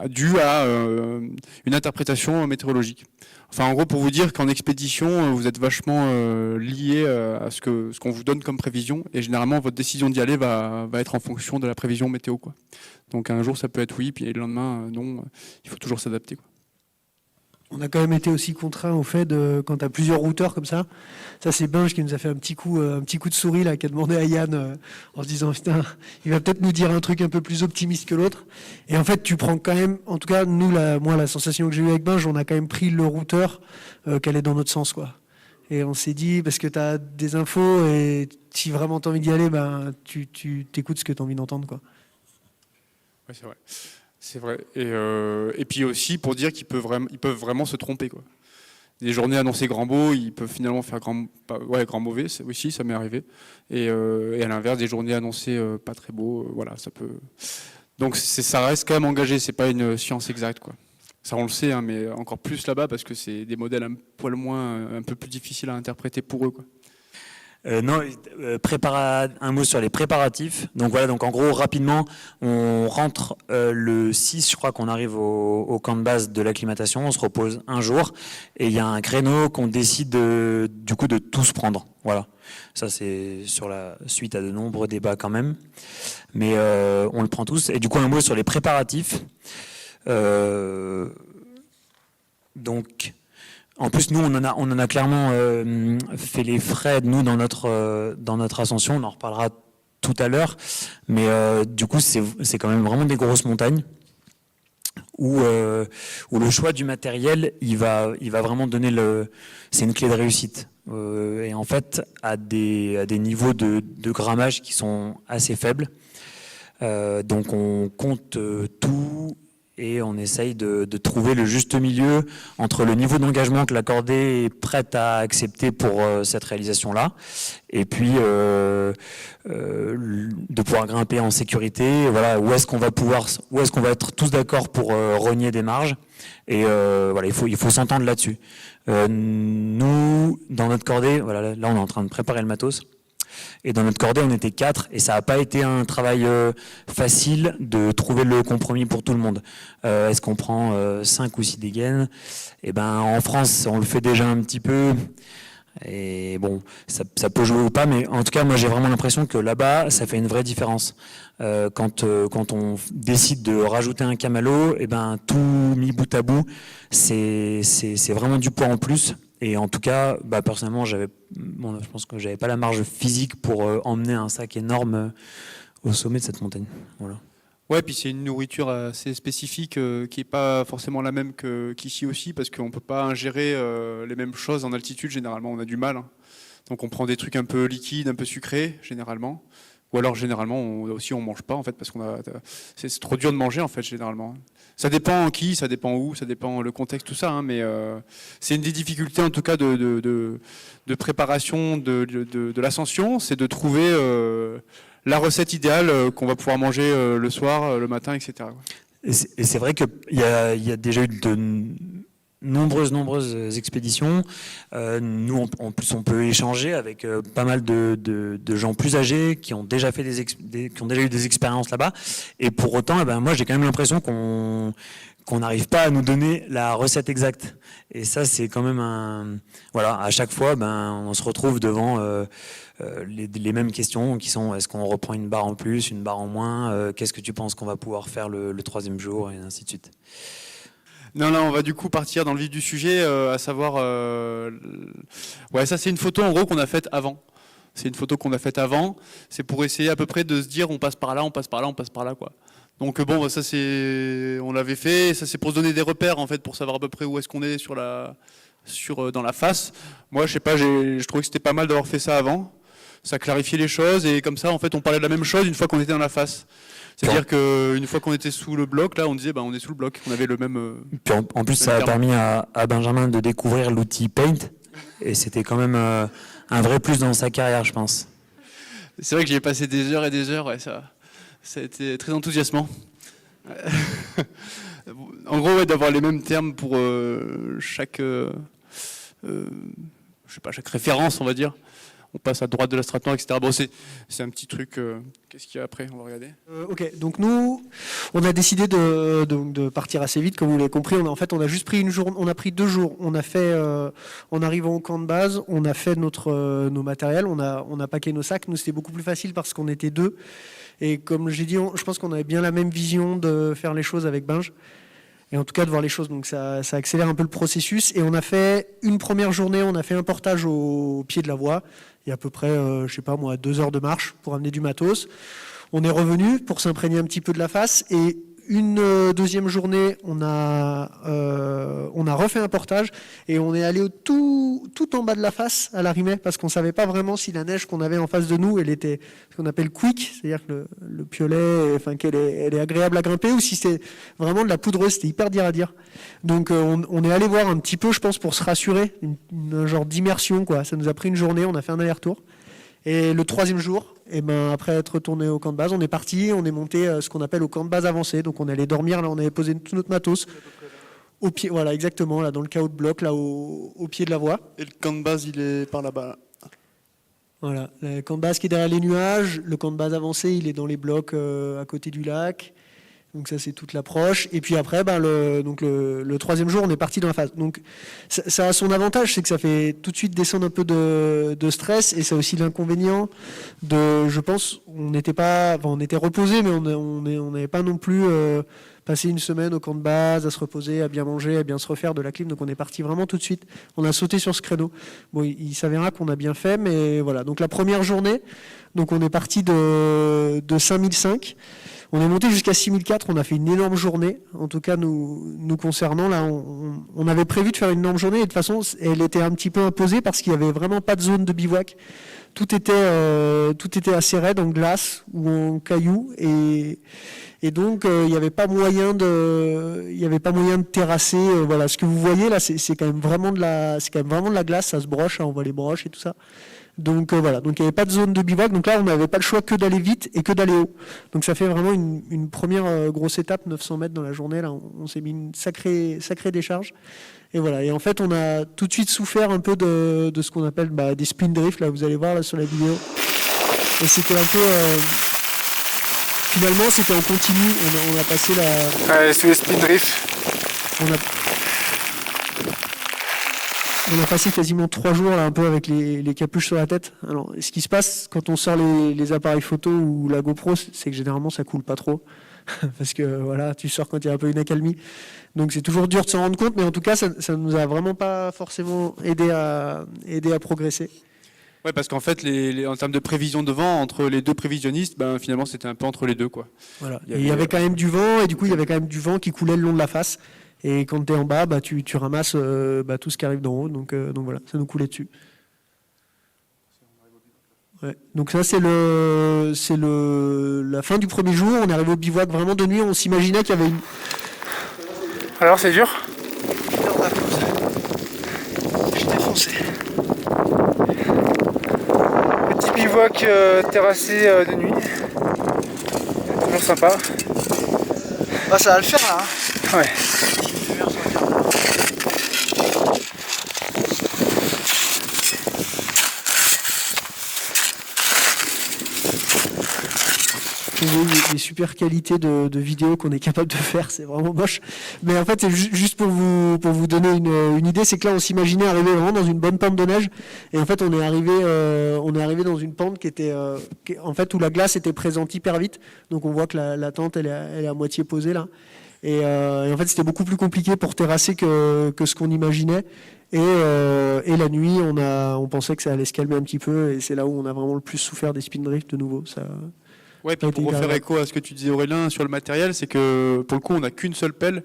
dû à une interprétation météorologique. Enfin, en gros, pour vous dire qu'en expédition, vous êtes vachement lié à ce qu'on vous donne comme prévision. Et généralement, votre décision d'y aller va être en fonction de la prévision météo, quoi. Donc, un jour, ça peut être oui, puis le lendemain, non. Il faut toujours s'adapter, quoi. On a quand même été aussi contraint au fait quand tu as plusieurs routeurs comme ça. Ça, c'est Binge qui nous a fait un petit coup de souris là, qui a demandé à Yann en se disant putain, il va peut-être nous dire un truc un peu plus optimiste que l'autre. Et en fait, tu prends quand même, en tout cas, moi, la sensation que j'ai eue avec Binge, on a quand même pris le routeur qui allait dans notre sens, quoi. Et on s'est dit, parce que tu as des infos et si vraiment tu as envie d'y aller, tu t'écoutes ce que tu as envie d'entendre, quoi. Oui, c'est vrai. C'est vrai. Et puis aussi pour dire qu'ils peuvent vraiment se tromper, quoi. Des journées annoncées grand beau, ils peuvent finalement faire grand mauvais. Oui, ça m'est arrivé. Et à l'inverse, des journées annoncées pas très beau, voilà, ça peut. Donc ça reste quand même engagé. C'est pas une science exacte, quoi. Ça on le sait, hein, mais encore plus là-bas parce que c'est des modèles un peu plus difficiles à interpréter pour eux, quoi. Non, un mot sur les préparatifs. Donc voilà, donc en gros, rapidement, on rentre le 6, je crois qu'on arrive au camp de base de l'acclimatation, on se repose un jour, et il y a un créneau qu'on décide du coup de tous prendre. Voilà, ça c'est sur la suite à de nombreux débats quand même, mais on le prend tous. Et du coup, un mot sur les préparatifs. Donc... En plus, nous, on en a clairement fait les frais, nous, dans notre ascension. On en reparlera tout à l'heure. Mais du coup, c'est quand même vraiment des grosses montagnes où le choix du matériel, il va vraiment donner c'est une clé de réussite. Et en fait, à des niveaux de grammage qui sont assez faibles. Donc, on compte tout. Et on essaye de trouver le juste milieu entre le niveau d'engagement que la cordée est prête à accepter pour cette réalisation-là, et puis de pouvoir grimper en sécurité. Voilà, où est-ce qu'on va être tous d'accord pour rogner des marges. Et voilà, il faut s'entendre là-dessus. Nous, dans notre cordée, voilà, là on est en train de préparer le matos. Et dans notre cordée, on était 4 et ça n'a pas été un travail facile de trouver le compromis pour tout le monde. Est-ce qu'on prend 5 ou 6 dégaines ? Eh ben, en France, on le fait déjà un petit peu. Et bon, ça peut jouer ou pas, mais en tout cas, moi j'ai vraiment l'impression que là-bas, ça fait une vraie différence. Quand on décide de rajouter un camalo, eh ben, tout mis bout à bout, c'est vraiment du poids en plus. Et en tout cas, personnellement, je pense que j'avais pas la marge physique pour emmener un sac énorme au sommet de cette montagne. Voilà. Ouais, puis c'est une nourriture assez spécifique qui est pas forcément la même qu'ici aussi, parce qu'on peut pas ingérer les mêmes choses en altitude. Généralement, on a du mal, hein. Donc on prend des trucs un peu liquides, un peu sucrés, généralement. Ou alors généralement on mange pas en fait parce c'est trop dur de manger en fait généralement. Ça dépend qui, ça dépend où, ça dépend le contexte, tout ça, hein, mais c'est une des difficultés en tout cas de préparation de l'ascension, c'est de trouver la recette idéale qu'on va pouvoir manger le soir, le matin, etc. Et c'est vrai qu'il y a déjà eu de nombreuses expéditions. Nous, en plus, on peut échanger avec pas mal de gens plus âgés qui ont déjà fait qui ont déjà eu des expériences là-bas. Et pour autant, moi, j'ai quand même l'impression qu'on n'arrive pas à nous donner la recette exacte. Et ça, c'est quand même voilà, à chaque fois, on se retrouve devant les mêmes questions qui sont: est-ce qu'on reprend une barre en plus, une barre en moins, qu'est-ce que tu penses qu'on va pouvoir faire le 3e jour, et ainsi de suite. Non, on va du coup partir dans le vif du sujet, à savoir... Ouais, ça c'est une photo en gros qu'on a faite avant. C'est une photo qu'on a faite avant. C'est pour essayer à peu près de se dire on passe par là, on passe par là, on passe par là, quoi. Donc bon, ça c'est... On l'avait fait, ça c'est pour se donner des repères en fait, pour savoir à peu près où est-ce qu'on est dans la face. Moi, je sais pas, je trouvais que c'était pas mal d'avoir fait ça avant. Ça clarifiait les choses et comme ça, en fait, on parlait de la même chose une fois qu'on était dans la face. C'est-à-dire qu'une fois qu'on était sous le bloc, là, on disait on est sous le bloc. On avait le même... Puis en plus, ça a permis à Benjamin de découvrir l'outil Paint. Et c'était quand même un vrai plus dans sa carrière, je pense. C'est vrai que j'y ai passé des heures et des heures. Ouais, ça a été très enthousiasmant. En gros, ouais, d'avoir les mêmes termes pour chaque référence, on va dire. On passe à droite de la strate noire, etc. Bon, c'est un petit truc. Qu'est-ce qu'il y a après? On va regarder. Ok, donc nous, on a décidé de partir assez vite, comme vous l'avez compris. On a juste pris on a pris 2 jours. On a fait, en arrivant au camp de base, on a fait nos matériels, on a packé nos sacs. Nous, c'était beaucoup plus facile parce qu'on était 2. Et comme j'ai dit, je pense qu'on avait bien la même vision de faire les choses avec Binge. Et en tout cas de voir les choses, donc ça accélère un peu le processus. Et on a fait une première journée, on a fait un portage au pied de la voie. Il y a à peu près, 2 heures de marche pour amener du matos. On est revenu pour s'imprégner un petit peu de la face. Et une deuxième journée, on a refait un portage et on est allé tout en bas de la face à l'Arimet parce qu'on ne savait pas vraiment si la neige qu'on avait en face de nous, elle était ce qu'on appelle quick, c'est-à-dire que le piolet, qu'elle est agréable à grimper, ou si c'est vraiment de la poudreuse. C'était hyper dur à dire. Donc on est allé voir un petit peu, je pense, pour se rassurer, un genre d'immersion, quoi. Ça nous a pris une journée, on a fait un aller-retour. Et le 3e jour, après être retourné au camp de base, on est parti, on est monté ce qu'on appelle au camp de base avancé. Donc on allait dormir, là on avait posé tout notre matos au pied, voilà exactement, là dans le chaos de bloc, là au pied de la voie. Et le camp de base, il est par là-bas. Voilà, le camp de base qui est derrière les nuages, le camp de base avancé, il est dans les blocs à côté du lac. Donc ça, c'est toute l'approche. Et puis après, le 3e jour, on est parti dans la phase. Donc ça a son avantage, c'est que ça fait tout de suite descendre un peu de stress. Et c'est aussi l'inconvénient je pense, on était reposé, mais on n'avait pas non plus passé une semaine au camp de base, à se reposer, à bien manger, à bien se refaire de la clim. Donc on est parti vraiment tout de suite. On a sauté sur ce créneau. Bon, il s'avérera qu'on a bien fait, mais voilà. Donc la première journée, donc on est parti de 5005. On est monté jusqu'à 6004, on a fait une énorme journée, en tout cas nous concernant. Là, on avait prévu de faire une énorme journée et de toute façon, elle était un petit peu imposée parce qu'il n'y avait vraiment pas de zone de bivouac. Tout était assez raide, en glace ou en cailloux, et donc il n'y avait pas moyen de terrasser. Voilà, ce que vous voyez là, c'est quand même vraiment de la glace, ça se broche, hein, on voit les broches et tout ça. Donc voilà, donc il n'y avait pas de zone de bivouac, donc là on n'avait pas le choix que d'aller vite et que d'aller haut. Donc ça fait vraiment une première grosse étape, 900 mètres dans la journée, là on s'est mis une sacrée décharge. Et voilà, et en fait on a tout de suite souffert un peu de ce qu'on appelle des spin drifts, là vous allez voir là sur la vidéo. Et c'était un peu... finalement c'était en continu, on a passé la... Ouais, c'est les spin drifts. On a passé quasiment 3 jours là, un peu avec les capuches sur la tête. Alors, ce qui se passe quand on sort les appareils photo ou la GoPro, c'est que généralement ça coule pas trop. Parce que voilà, tu sors quand il y a un peu une accalmie. Donc c'est toujours dur de s'en rendre compte, mais en tout cas, ça nous a vraiment pas forcément aidé à progresser. Ouais, parce qu'en fait, en termes de prévision de vent, entre les 2 prévisionnistes, finalement c'était un peu entre les 2, quoi. Voilà. Il y avait quand même du vent, et du coup il y avait quand même du vent qui coulait le long de la face. Et quand tu es en bas, tu ramasses tout ce qui arrive d'en haut. Donc voilà, ça nous coulait dessus. Ouais. Donc ça c'est la fin du premier jour. On est arrivé au bivouac vraiment de nuit. On s'imaginait qu'il y avait une. Alors c'est dur? Je suis défoncé. Petit bivouac terrassé de nuit. Toujours sympa. Bah ça va le faire là. Hein. Ouais. Des super qualités de vidéo qu'on est capable de faire, c'est vraiment moche. Mais en fait, c'est juste pour vous donner une idée, c'est que là, on s'imaginait arriver vraiment dans une bonne pente de neige. Et en fait, on est arrivé dans une pente qui était, en fait, où la glace était présente hyper vite. Donc, on voit que la tente, elle est à moitié posée là. Et en fait, c'était beaucoup plus compliqué pour terrasser que ce qu'on imaginait. Et la nuit, on pensait que ça allait se calmer un petit peu. Et c'est là où on a vraiment le plus souffert des spin drifts de nouveau. Ça. Ouais, puis pour refaire écho à ce que tu disais Aurélien sur le matériel, c'est que pour le coup on n'a qu'une seule pelle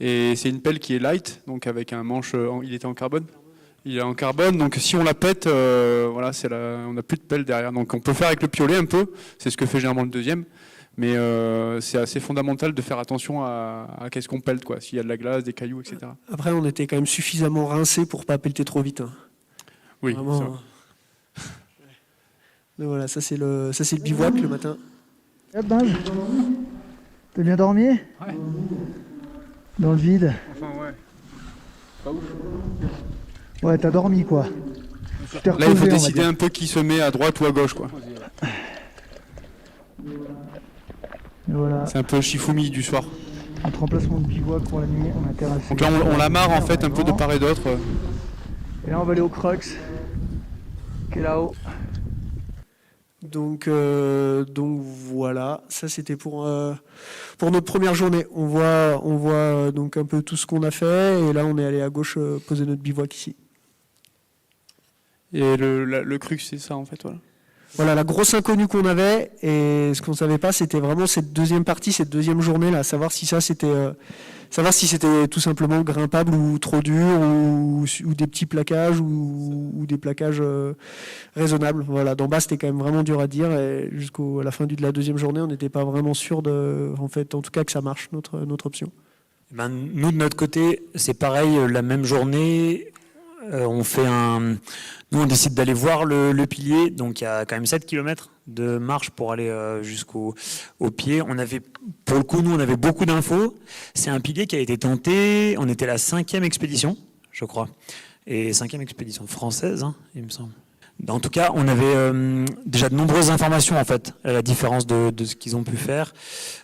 et c'est une pelle qui est light, donc avec un manche, il était en carbone. Il est en carbone, donc si on la pète, voilà, on n'a plus de pelle derrière. Donc on peut faire avec le piolet un peu, c'est ce que fait généralement le deuxième, mais c'est assez fondamental de faire attention à qu'est-ce qu'on pète, quoi, s'il y a de la glace, des cailloux, etc. Après, on était quand même suffisamment rincés pour pas pelleter trop vite. Hein. Oui. Vraiment, donc voilà, ça c'est le bivouac le matin. Benj, t'as bien dormi? Ouais. Dans le vide? Enfin ouais. Pas ouf. Ouais, t'as dormi quoi. Là il faut décider un peu qui se met à droite ou à gauche quoi. Voilà. C'est un peu Shifumi du soir. Notre emplacement de bivouac pour la nuit, on a terrassé. Donc là on l'amarre en fait un peu de part et d'autre. Et là on va aller au Crux, qui est là-haut. Donc voilà, ça c'était pour notre première journée. On voit donc un peu tout ce qu'on a fait et là on est allé à gauche poser notre bivouac ici. Et le Crux c'est ça en fait, voilà. Voilà la grosse inconnue qu'on avait et ce qu'on savait pas c'était vraiment cette deuxième partie, cette deuxième journée là, savoir si c'était tout simplement grimpable ou trop dur ou des petits plaquages ou des plaquages raisonnables. Voilà, d'en bas c'était quand même vraiment dur à dire et jusqu'à la fin de la deuxième journée on n'était pas vraiment sûr en tout cas que ça marche notre option. Ben, nous de notre côté c'est pareil, la même journée. Nous on décide d'aller voir le pilier, donc il y a quand même 7 km de marche pour aller jusqu'au pied. Pour le coup, nous on avait beaucoup d'infos. C'est un pilier qui a été tenté, on était la 5e expédition, je crois, et 5e expédition française, hein, il me semble. En tout cas, on avait déjà de nombreuses informations en fait, à la différence de ce qu'ils ont pu faire.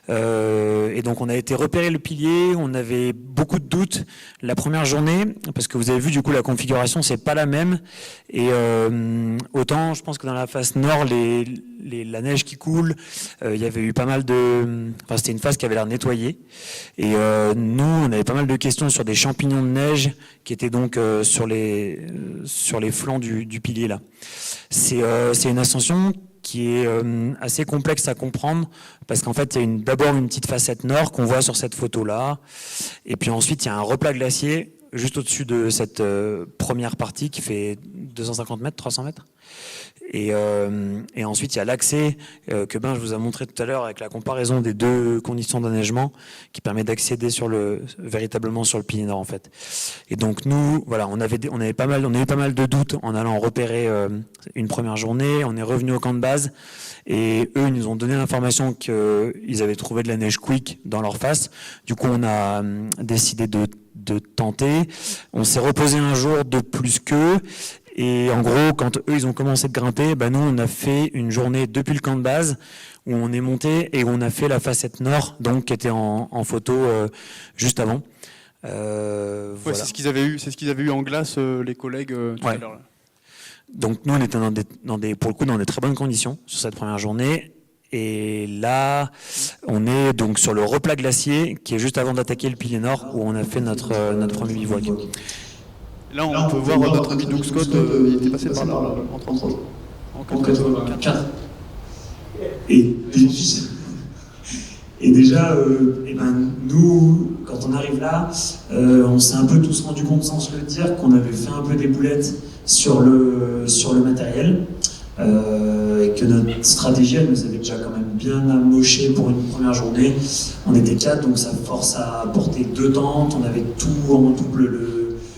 Et donc on a été repérer le pilier, on avait beaucoup de doutes la première journée, parce que vous avez vu du coup la configuration c'est pas la même. Et autant je pense que dans la face nord, la neige qui coule, il y avait eu pas mal c'était une face qui avait l'air nettoyée. Et nous, on avait pas mal de questions sur des champignons de neige qui étaient donc sur les flancs du pilier là. C'est une ascension qui est assez complexe à comprendre parce qu'en fait il y a d'abord une petite facette nord qu'on voit sur cette photo là et puis ensuite il y a un replat glacier juste au-dessus de cette première partie qui fait 250 mètres, 300 mètres et ensuite il y a l'accès que je vous ai montré tout à l'heure avec la comparaison des deux conditions d'enneigement qui permet d'accéder véritablement sur le pilier nord en fait. Et donc nous voilà, on a eu pas mal de doutes en allant repérer une première journée, on est revenu au camp de base et eux ils nous ont donné l'information qu'ils avaient trouvé de la neige quick dans leur face. Du coup on a décidé de tenter, on s'est reposé un jour de plus qu'eux. Et en gros, quand eux, ils ont commencé de grimper, nous, on a fait une journée depuis le camp de base où on est monté et où on a fait la facette nord, donc qui était en photo juste avant. Ouais, voilà. c'est ce qu'ils avaient eu en glace, les collègues tout à l'heure. Donc nous, on était pour le coup dans des très bonnes conditions sur cette première journée. Et là, on est donc sur le replat glacier qui est juste avant d'attaquer le pilier nord où on a fait notre premier bivouac. Là, on peut voir notre ami Doug Scott, il était passé par là en 33, en 84. Et déjà, nous, quand on arrive là, on s'est un peu tous rendu compte sans se le dire qu'on avait fait un peu des boulettes sur le matériel. et que notre stratégie, elle nous avait déjà quand même bien amoché pour une première journée. On était 4, donc ça force à porter 2 tentes, on avait tout en double,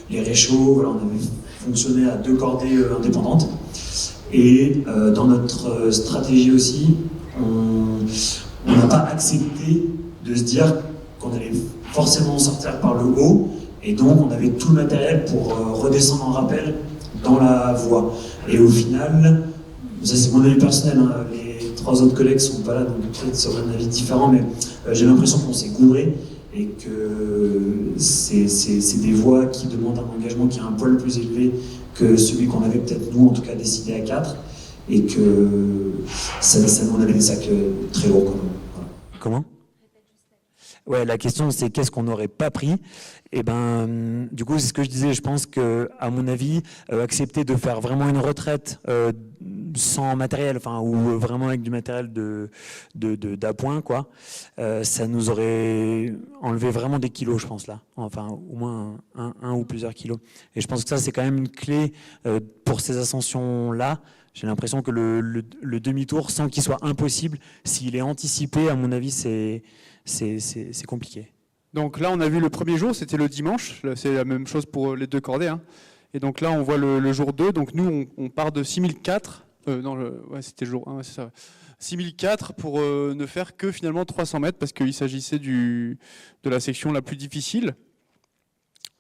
les réchauds, voilà, on avait fonctionné à 2 cordées indépendantes. Et dans notre stratégie aussi, on n'a pas accepté de se dire qu'on allait forcément sortir par le haut, et donc on avait tout le matériel pour redescendre en rappel dans la voie. Et au final, ça c'est mon avis personnel, hein, les 3 autres collègues sont pas là, donc peut-être ça aurait un avis différent, mais j'ai l'impression qu'on s'est gouré et que c'est des voies qui demandent un engagement qui est un poil plus élevé que celui qu'on avait peut-être nous en tout cas décidé à 4, et que on avait des sacs très gros quand même. Voilà. Comment ? Ouais, la question c'est qu'est-ce qu'on n'aurait pas pris. Et ben, du coup, c'est ce que je disais. Je pense que, à mon avis, accepter de faire vraiment une retraite sans matériel, enfin, ou vraiment avec du matériel d'appoint, quoi, ça nous aurait enlevé vraiment des kilos, je pense là. Enfin, au moins un ou plusieurs kilos. Et je pense que ça, c'est quand même une clé pour ces ascensions-là. J'ai l'impression que le demi-tour, sans qu'il soit impossible, s'il est anticipé, à mon avis, c'est compliqué. Donc là, on a vu le premier jour, c'était le dimanche. C'est la même chose pour les 2 cordées. Hein. Et donc là, on voit le jour 2. Donc nous, on part de 6004. Ouais, c'était le jour 1, c'est ça. 6004 pour ne faire que finalement 300 mètres parce qu'il s'agissait de la section la plus difficile.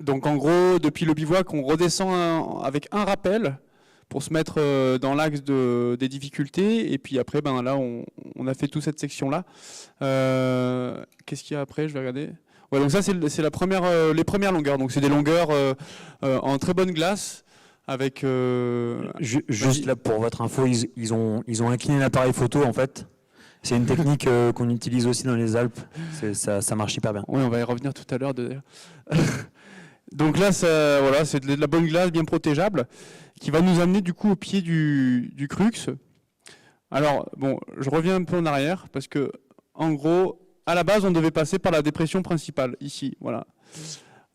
Donc en gros, depuis le bivouac, on redescend avec un rappel pour se mettre dans l'axe des difficultés. Et puis après, ben là, on a fait toute cette section-là. Qu'est-ce qu'il y a après ? Je vais regarder. Ouais, donc ça, c'est les premières longueurs. Donc c'est des longueurs en très bonne glace. Avec juste là pour votre info, ils ont incliné l'appareil photo en fait. C'est une technique qu'on utilise aussi dans les Alpes. Ça marche hyper bien. Oui, on va y revenir tout à l'heure. Donc là, voilà, c'est de la bonne glace bien protégeable qui va nous amener du coup au pied du crux. Alors bon, je reviens un peu en arrière parce que en gros, à la base, on devait passer par la dépression principale ici. Voilà.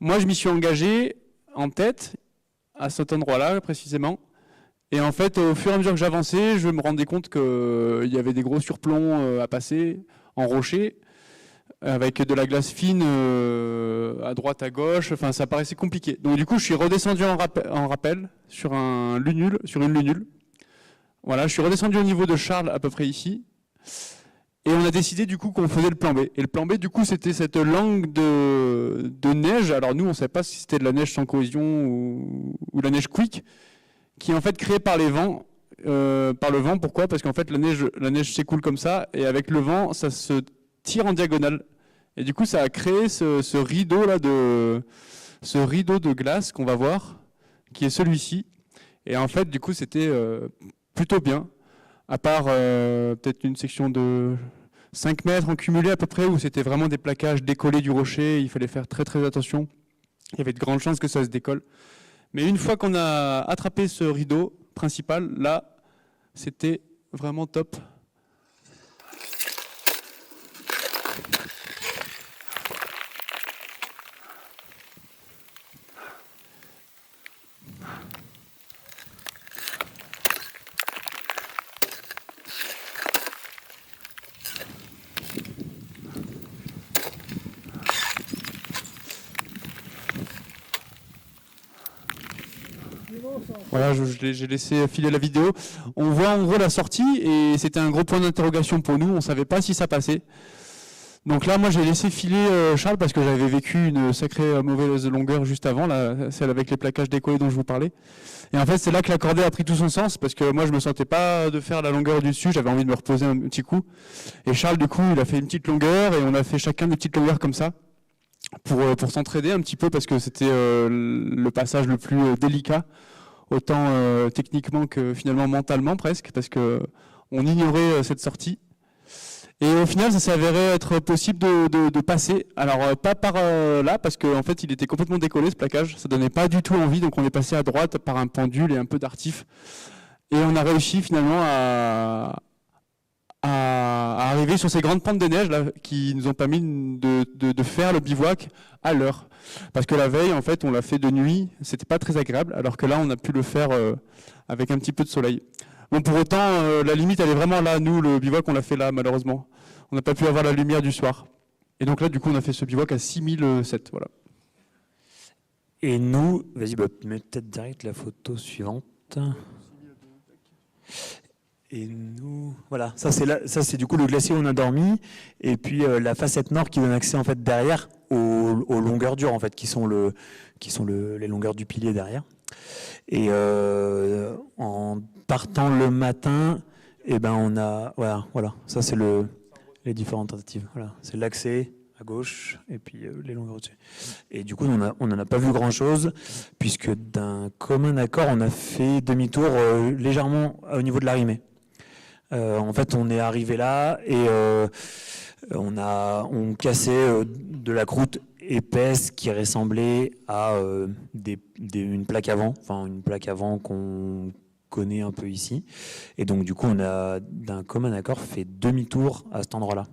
Moi, je m'y suis engagé en tête à cet endroit-là précisément. Et en fait, au fur et à mesure que j'avançais, je me rendais compte qu'il y avait des gros surplombs à passer en rocher, avec de la glace fine à droite, à gauche. Enfin, ça paraissait compliqué. Donc du coup, je suis redescendu en rappel sur une lunule. Voilà, je suis redescendu au niveau de Charles, à peu près ici. Et on a décidé du coup qu'on faisait le plan B. Et le plan B, du coup, c'était cette langue de neige. Alors nous, on ne savait pas si c'était de la neige sans cohésion ou la neige quick, qui est en fait créée par les vents. Par le vent, pourquoi ? Parce qu'en fait, la neige s'écoule comme ça, et avec le vent, ça se tire en diagonale. Et du coup, ça a créé ce rideau là de glace qu'on va voir, qui est celui-ci. Et en fait, du coup, c'était plutôt bien. À part peut-être une section de 5 mètres en cumulé à peu près, où c'était vraiment des plaquages décollés du rocher, il fallait faire très très attention. Il y avait de grandes chances que ça se décolle. Mais une fois qu'on a attrapé ce rideau principal, là, c'était vraiment top. Voilà, j'ai laissé filer la vidéo. On voit en gros la sortie et c'était un gros point d'interrogation pour nous. On ne savait pas si ça passait. Donc là, moi, j'ai laissé filer Charles parce que j'avais vécu une sacrée mauvaise longueur juste avant, là, celle avec les plaquages décollés dont je vous parlais. Et en fait, c'est là que la cordée a pris tout son sens parce que moi, je me sentais pas de faire la longueur du dessus. J'avais envie de me reposer un petit coup. Et Charles, du coup, il a fait une petite longueur et on a fait chacun des petites longueurs comme ça pour s'entraider un petit peu parce que c'était le passage le plus délicat. Autant techniquement que finalement mentalement presque, parce que on ignorait cette sortie. Et au final, ça s'est avéré être possible de passer. Alors pas par là, parce qu'en fait, il était complètement décollé ce plaquage. Ça donnait pas du tout envie, donc on est passé à droite par un pendule et un peu d'artif. Et on a réussi finalement à arriver sur ces grandes pentes de neige là, qui nous ont permis de faire le bivouac à l'heure. Parce que la veille, en fait, on l'a fait de nuit, c'était pas très agréable, alors que là, on a pu le faire avec un petit peu de soleil. Bon, pour autant, la limite, elle est vraiment là. Nous, le bivouac, on l'a fait là, malheureusement. On n'a pas pu avoir la lumière du soir. Et donc là, du coup, on a fait ce bivouac à 6007. Voilà. Et nous, vas-y, mets peut-être direct la photo suivante. Et nous, voilà, ça c'est du coup le glacier où on a dormi, et puis la facette nord qui donne accès en fait derrière aux longueurs dures en fait, qui sont les longueurs du pilier derrière. Et en partant le matin, et ben on a, voilà, ça c'est les différentes tentatives. Voilà, c'est l'accès à gauche et puis les longueurs au-dessus. Et du coup, on n'en a pas vu grand-chose, puisque d'un commun accord, on a fait demi-tour légèrement au niveau de l'Arimé. En fait, on est arrivé là et on cassait de la croûte épaisse qui ressemblait à une plaque avant, enfin une plaque avant qu'on connaît un peu ici. Et donc, du coup, on a d'un commun accord fait demi-tour à cet endroit-là.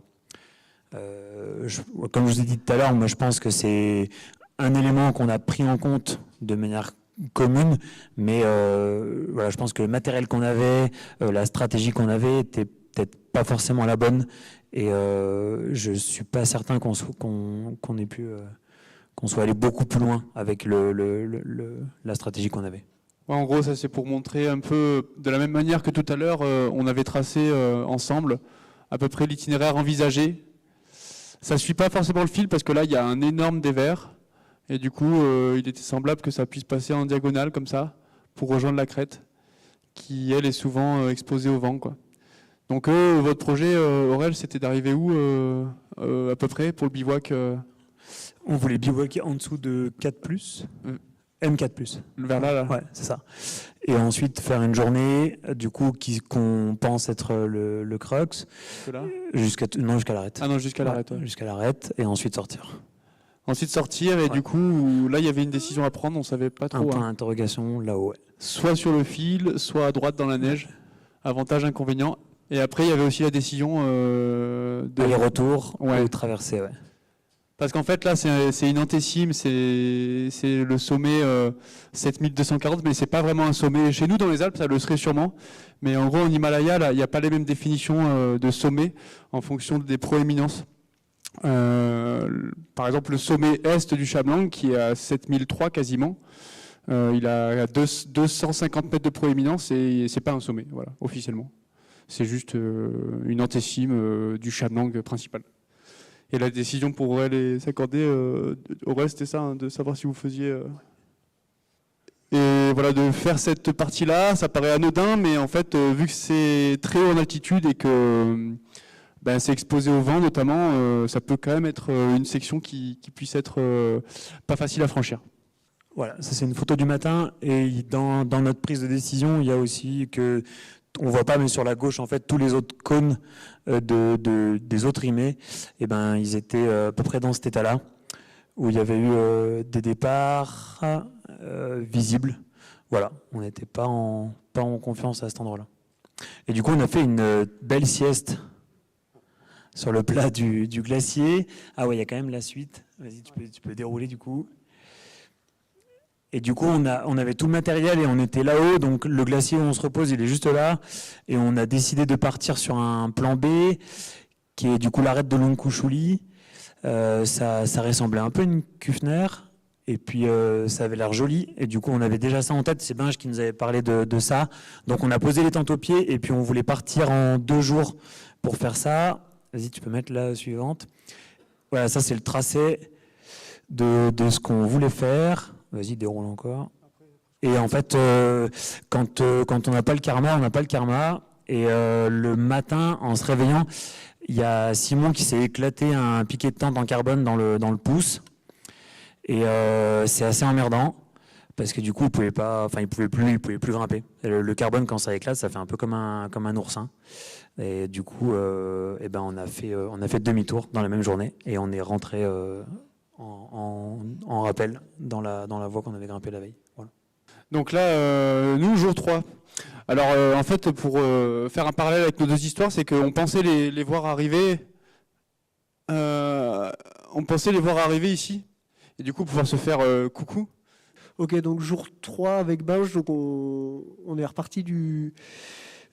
Comme je vous ai dit tout à l'heure, moi je pense que c'est un élément qu'on a pris en compte de manière commune, mais voilà, je pense que le matériel qu'on avait, la stratégie qu'on avait était peut-être pas forcément la bonne, et je suis pas certain qu'on ait pu qu'on soit allé beaucoup plus loin avec la stratégie qu'on avait. Ouais, en gros, ça c'est pour montrer un peu, de la même manière que tout à l'heure, on avait tracé ensemble à peu près l'itinéraire envisagé. Ça ne suit pas forcément le fil parce que là, il y a un énorme dévers. Et du coup, il était semblable que ça puisse passer en diagonale comme ça pour rejoindre la crête qui, elle, est souvent exposée au vent, quoi. Donc, votre projet, Aurel, c'était d'arriver où à peu près pour le bivouac On voulait bivouaquer en dessous de 4+, M4+. Vers là. Ouais, c'est ça. Et ensuite faire une journée, du coup, qu'on pense être le crux, jusqu'à l'arête. Ah non, jusqu'à l'arête. Ouais. Jusqu'à l'arête, et ensuite sortir. Ensuite sortir, et du coup, là, il y avait une décision à prendre, on ne savait pas trop. Un point d'interrogation là-haut. Ouais. Soit sur le fil, soit à droite dans la neige. Avantage, inconvénient. Et après, il y avait aussi la décision aller-retour ou traverser, ouais. Parce qu'en fait, là, c'est une antécime, c'est le sommet 7240, mais c'est pas vraiment un sommet. Chez nous, dans les Alpes, ça le serait sûrement. Mais en gros, en Himalaya, là, il n'y a pas les mêmes définitions de sommet en fonction des proéminences. Par exemple, le sommet est du Chamlang, qui est à 7003 quasiment, il a 250 mètres de proéminence et c'est pas un sommet, voilà, officiellement. C'est juste une antécime du Chamlang principal. Et la décision pour Aurel s'accorder, Aurel, c'était ça, hein, de savoir si vous faisiez... Et voilà, de faire cette partie-là, ça paraît anodin, mais en fait, vu que c'est très haut en altitude et que c'est exposé au vent notamment, ça peut quand même être une section qui puisse être pas facile à franchir. Voilà, ça c'est une photo du matin, et dans notre prise de décision, il y a aussi que on voit pas, mais sur la gauche, en fait, tous les autres cônes des autres rimés, ils étaient à peu près dans cet état-là, où il y avait eu des départs visibles. Voilà, on n'était pas en confiance à cet endroit-là. Et du coup, on a fait une belle sieste sur le plat du glacier. Ah ouais, il y a quand même la suite. Vas-y, tu peux dérouler du coup. Et du coup, on avait tout le matériel et on était là-haut. Donc le glacier où on se repose, il est juste là. Et on a décidé de partir sur un plan B, qui est du coup l'arête de Longkouchouli. Ça ressemblait un peu à une Kufner. Et puis ça avait l'air joli. Et du coup, on avait déjà ça en tête. C'est Binge qui nous avait parlé de ça. Donc on a posé les tentes au pied et puis on voulait partir en 2 jours pour faire ça. Vas-y, tu peux mettre la suivante. Voilà, ça c'est le tracé de ce qu'on voulait faire. Vas-y, déroule encore. Et en fait, quand on n'a pas le karma, on n'a pas le karma. Et le matin, en se réveillant, il y a Simon qui s'est éclaté un piquet de tente en carbone dans le pouce. Et c'est assez emmerdant parce que du coup, il pouvait plus grimper. Et le carbone, quand ça éclate, ça fait un peu comme un oursin. Et du coup, on a fait demi-tour dans la même journée et on est rentré en rappel dans la voie qu'on avait grimpée la veille. Voilà. Donc là, nous, jour 3. Alors, en fait, pour faire un parallèle avec nos 2 histoires, c'est qu'on pensait les voir arriver. On pensait les voir arriver ici. Et du coup, pouvoir se faire coucou. Ok, donc jour 3 avec Binge, donc on est reparti du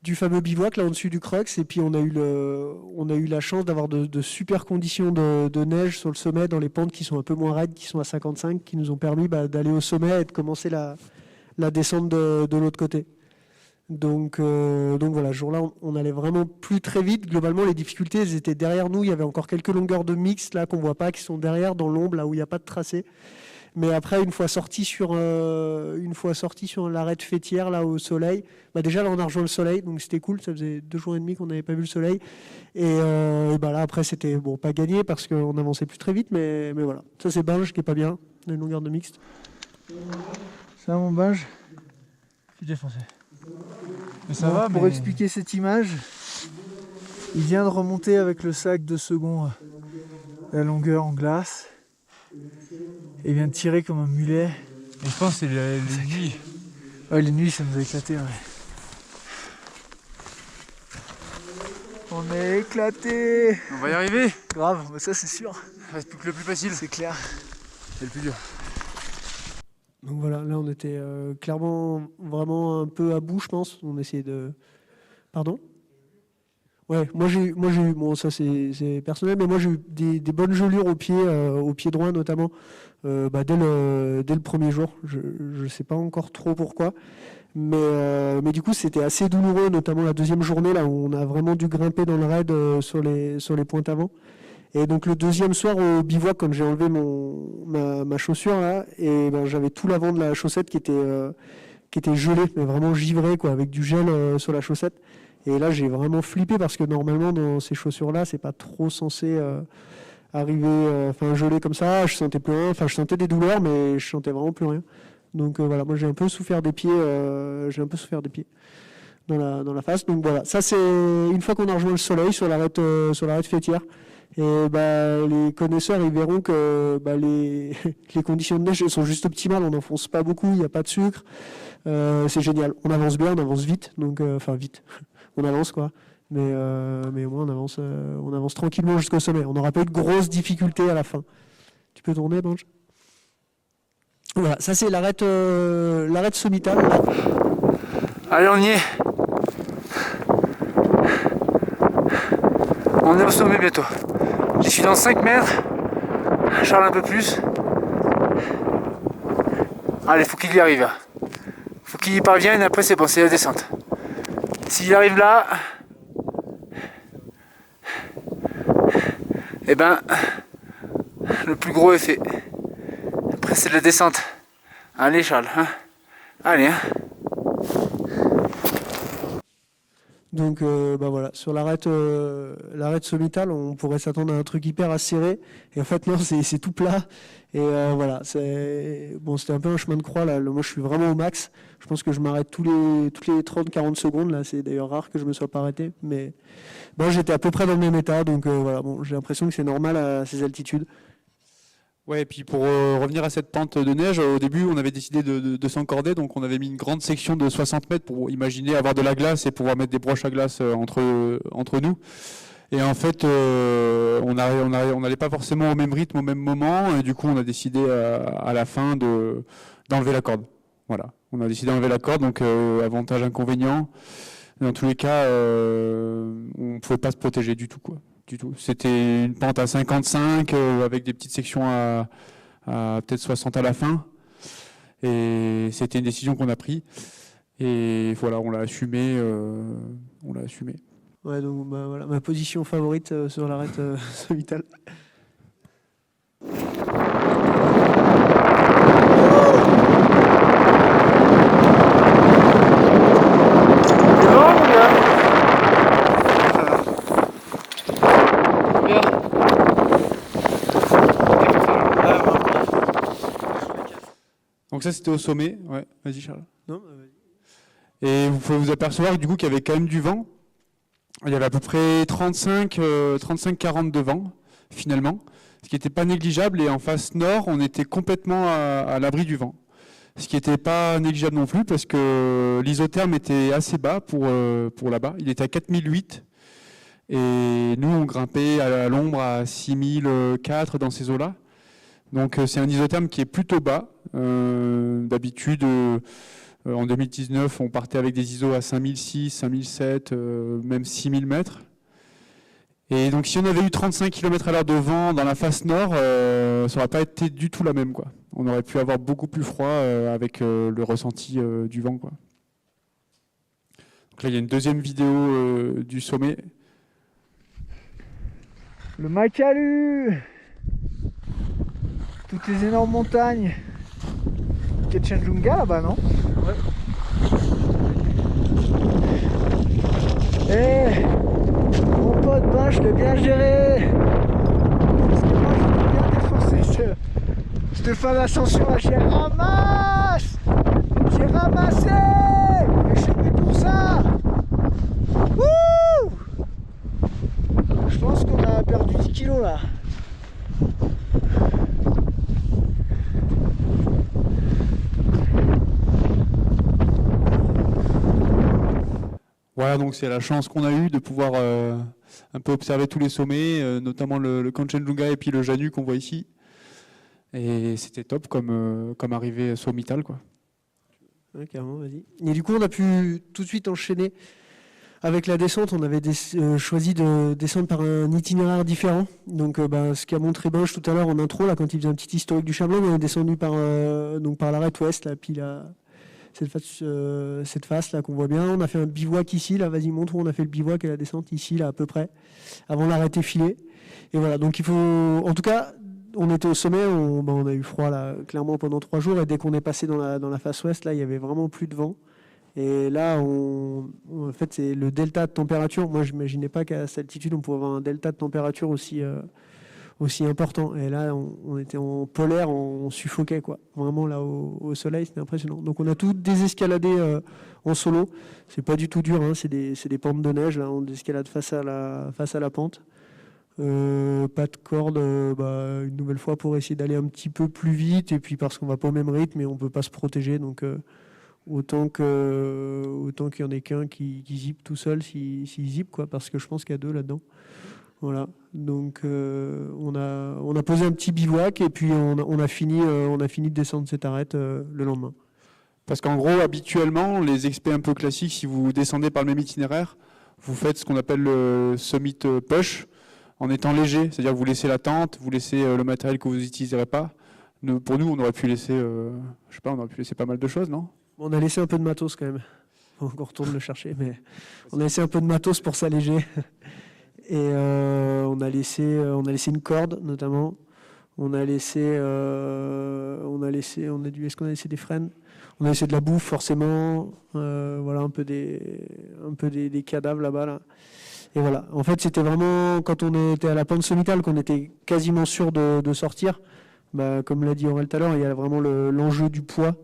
du fameux bivouac là au-dessus du Crux, et puis on a eu la chance d'avoir de super conditions de neige sur le sommet, dans les pentes qui sont un peu moins raides, qui sont à 55, qui nous ont permis d'aller au sommet et de commencer la descente de l'autre côté. Donc voilà, ce jour-là, on allait vraiment plus très vite. Globalement, les difficultés, elles étaient derrière nous. Il y avait encore quelques longueurs de mix là qu'on voit pas, qui sont derrière dans l'ombre, là où il n'y a pas de tracé. Mais après, une fois sorti sur l'arête fêtière là au soleil, déjà là on a rejoint le soleil, donc c'était cool. Ça faisait 2 jours et demi qu'on n'avait pas vu le soleil. Et là après c'était pas gagné parce qu'on avançait plus très vite, mais voilà. Ça c'est Binge qui est pas bien, la longueur de mixte. Ça, mon Binge, je suis défoncé. Mais ça va, pour expliquer cette image, il vient de remonter avec le sac 2 secondes la longueur en glace. Et il vient de tirer comme un mulet. Et je pense que c'est les nuits. Ouais, les nuits, ça nous a éclaté. Ouais. On est éclaté. On va y arriver. Grave, mais ça c'est sûr. Ça va être le plus facile. C'est clair. C'est le plus dur. Donc voilà, là on était clairement vraiment un peu à bout, je pense. On essayait de... Pardon ? Ouais, moi j'ai eu, bon ça c'est personnel, mais moi j'ai eu des bonnes gelures au pied droit notamment, dès le premier jour. Je sais pas encore trop pourquoi, mais du coup c'était assez douloureux, notamment la deuxième journée là où on a vraiment dû grimper dans le raid sur les pointes avant. Et donc le deuxième soir au bivouac, quand j'ai enlevé ma chaussure là, et j'avais tout l'avant de la chaussette qui était gelé, mais vraiment givré quoi, avec du gel sur la chaussette. Et là, j'ai vraiment flippé parce que normalement, dans ces chaussures-là, c'est pas trop censé arriver, gelé comme ça. Je sentais plus rien. Enfin, je sentais des douleurs, mais je sentais vraiment plus rien. Donc voilà, moi j'ai un peu souffert des pieds. Dans la face. Donc voilà, ça c'est une fois qu'on a rejoint le soleil sur l'arête fêtière. Et les connaisseurs ils verront que les conditions de neige sont juste optimales. On n'enfonce pas beaucoup, il n'y a pas de sucre. C'est génial. On avance bien, on avance vite. Donc vite. On avance quoi, mais au moins on avance tranquillement jusqu'au sommet. On n'aura pas eu de grosses difficultés à la fin. Tu peux tourner, Bange ? Voilà, ça c'est l'arête sommitale. Allez, on y est. On est au sommet bientôt. Je suis dans 5 mètres. Charles un peu plus. Allez, faut qu'il y arrive. Faut qu'il y parvienne et après c'est bon, c'est la descente. S'il arrive là, eh ben, le plus gros est fait. Après c'est de la descente. Allez Charles, hein. Allez, hein. Donc voilà, sur l'arête sommitale, on pourrait s'attendre à un truc hyper acéré. Et en fait non, c'est tout plat. Et voilà, c'était un peu un chemin de croix là. Moi je suis vraiment au max. Je pense que je m'arrête toutes les 30-40 secondes là. C'est d'ailleurs rare que je me sois pas arrêté. Mais j'étais à peu près dans le même état. Donc voilà, j'ai l'impression que c'est normal à ces altitudes. Ouais, et puis pour revenir à cette pente de neige, au début on avait décidé de s'encorder, donc on avait mis une grande section de 60 mètres pour imaginer avoir de la glace et pouvoir mettre des broches à glace entre nous. Et en fait, on n'allait pas forcément au même rythme, au même moment, et du coup on a décidé à la fin d'enlever la corde. Voilà, on a décidé d'enlever la corde, donc avantage, inconvénient. Dans tous les cas, on ne pouvait pas se protéger du tout, quoi. Du tout. C'était une pente à 55 avec des petites sections à peut-être 60 à la fin. Et c'était une décision qu'on a prise. Et voilà, on l'a assumé. Ouais, donc voilà, ma position favorite sur l'arête sommitale. Donc ça c'était au sommet. Ouais, vas-y Charles. Non, Et vous pouvez vous apercevoir du coup qu'il y avait quand même du vent. Il y avait à peu près 35-40 de vent finalement, ce qui n'était pas négligeable. Et en face nord, on était complètement à l'abri du vent. Ce qui n'était pas négligeable non plus parce que l'isotherme était assez bas pour là-bas. Il était à 4008 et nous on grimpait à l'ombre à 6004 dans ces eaux-là. Donc c'est un isotherme qui est plutôt bas. D'habitude, En 2019, on partait avec des ISO à 5006, 5007, même 6000 mètres. Et donc si on avait eu 35 km/h de vent dans la face nord, ça n'aurait pas été du tout la même, quoi. On aurait pu avoir beaucoup plus froid avec le ressenti du vent, quoi. Donc là, il y a une deuxième vidéo du sommet. Le Makalu, toutes les énormes montagnes. Ketchenjunga là-bas, non? Ouais. Mon pote, ben, je l'ai bien géré. Parce que moi, je l'ai bien défoncé. Cette fin d'ascension, j'ai ramassé. J'ai ramassé. Et je suis venu pour ça. Wouh! Je pense qu'on a perdu 10 kilos là. Voilà, donc c'est la chance qu'on a eue de pouvoir un peu observer tous les sommets, notamment le Kanchenjunga et puis le Janu qu'on voit ici. Et c'était top comme arrivée sommitale, quoi. Ouais, carrément, vas-y. Et du coup, on a pu tout de suite enchaîner avec la descente. On avait choisi de descendre par un itinéraire différent. Donc, ce qu'a montré Binge tout à l'heure en intro, là, quand il faisait un petit historique du Chablais, on est descendu par l'arête ouest, là, puis là, cette face là qu'on voit bien. On a fait un bivouac ici, là, vas-y, montre où on a fait le bivouac et la descente ici, là, à peu près, avant l'arrêt filé. Et voilà, donc il faut, en tout cas, on était au sommet, on a eu froid là, clairement pendant 3 jours, et dès qu'on est passé dans la face ouest, là, il y avait vraiment plus de vent. Et là, en fait, c'est le delta de température. Moi, je n'imaginais pas qu'à cette altitude, on pouvait avoir un delta de température aussi important. Et là, on était en polaire, on suffoquait, quoi. Vraiment, là, au soleil, c'était impressionnant. Donc, on a tout désescaladé en solo. C'est pas du tout dur, hein. C'est des pentes de neige. Là, on désescalade face à la pente. Pas de corde, une nouvelle fois pour essayer d'aller un petit peu plus vite. Et puis, parce qu'on va pas au même rythme, mais on peut pas se protéger. Donc, autant qu'il y en ait qu'un qui zippe tout seul, s'il zippe, quoi. Parce que je pense qu'il y a 2 là-dedans. Voilà, donc on a posé un petit bivouac et puis on a fini de descendre cette arête le lendemain. Parce qu'en gros, habituellement, les expés un peu classiques, si vous descendez par le même itinéraire, vous faites ce qu'on appelle le summit push, en étant léger, c'est-à-dire que vous laissez la tente, vous laissez le matériel que vous n'utiliserez pas. Pour nous, on aurait pu laisser, on aurait pu laisser pas mal de choses, non? On a laissé un peu de matos quand même. On retourne le chercher, mais on a laissé un peu de matos pour s'alléger. Et on a laissé une corde notamment. Est-ce qu'on a laissé des freins? On a laissé de la bouffe forcément. Voilà, un peu des cadavres là-bas là. Et voilà. En fait, c'était vraiment quand on était à la pente sommitale qu'on était quasiment sûr de sortir. Comme l'a dit Aurel tout à l'heure, il y a vraiment l'enjeu du poids.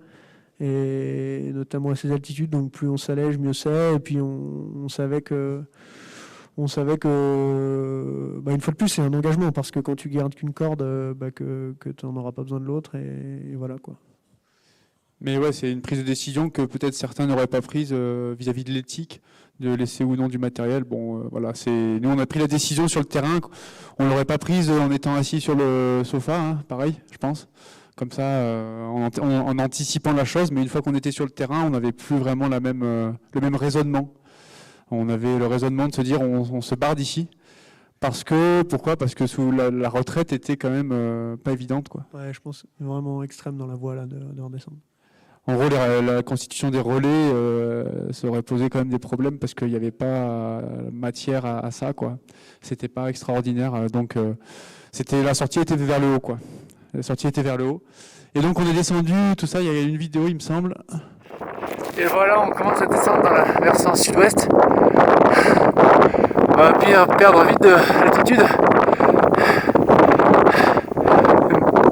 Et notamment à ces altitudes, donc plus on s'allège, mieux c'est. Et puis on savait que une fois de plus, c'est un engagement, parce que quand tu gardes qu'une corde, que tu n'en auras pas besoin de l'autre, et voilà, quoi. Mais ouais, c'est une prise de décision que peut-être certains n'auraient pas prise vis-à-vis de l'éthique, de laisser ou non du matériel. Bon, voilà, nous on a pris la décision sur le terrain, on l'aurait pas prise en étant assis sur le sofa, hein, pareil, je pense. Comme ça, en anticipant la chose, mais une fois qu'on était sur le terrain, on n'avait plus vraiment le même raisonnement. On avait le raisonnement de se dire on se barre d'ici. Pourquoi ? Parce que la retraite était quand même pas évidente, quoi. Ouais, je pense vraiment extrême dans la voie là, de redescendre. En gros, la constitution des relais, ça aurait posé quand même des problèmes parce qu'il n'y avait pas matière à ça, quoi. C'était pas extraordinaire. Donc, la sortie était vers le haut, quoi. La sortie était vers le haut. Et donc, on est descendu, tout ça. Il y a une vidéo, il me semble. Et voilà, on commence à descendre dans la versant sud-ouest. On va perdre vite de l'altitude.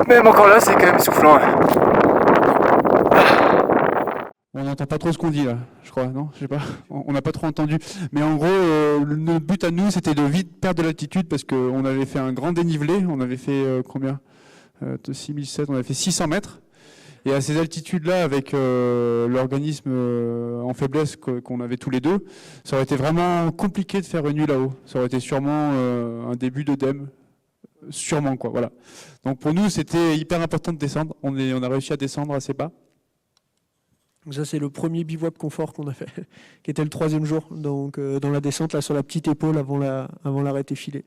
Même encore là, c'est quand même essoufflant. On n'entend pas trop ce qu'on dit là, je crois, non? Je sais pas. On n'a pas trop entendu. Mais en gros, le but à nous, c'était de vite perdre de l'altitude parce qu'on avait fait un grand dénivelé. On avait fait combien? 6007, on avait fait 600 mètres. Et à ces altitudes-là, avec l'organisme en faiblesse qu'on avait tous les deux, ça aurait été vraiment compliqué de faire une nuit là-haut. Ça aurait été sûrement un début d'œdème. Sûrement, quoi. Voilà. Donc pour nous, c'était hyper important de descendre. On a réussi à descendre assez bas. Donc ça, c'est le premier bivouac confort qu'on a fait, qui était le 3e jour, donc dans la descente, là, sur la petite épaule avant l'arrêt filé.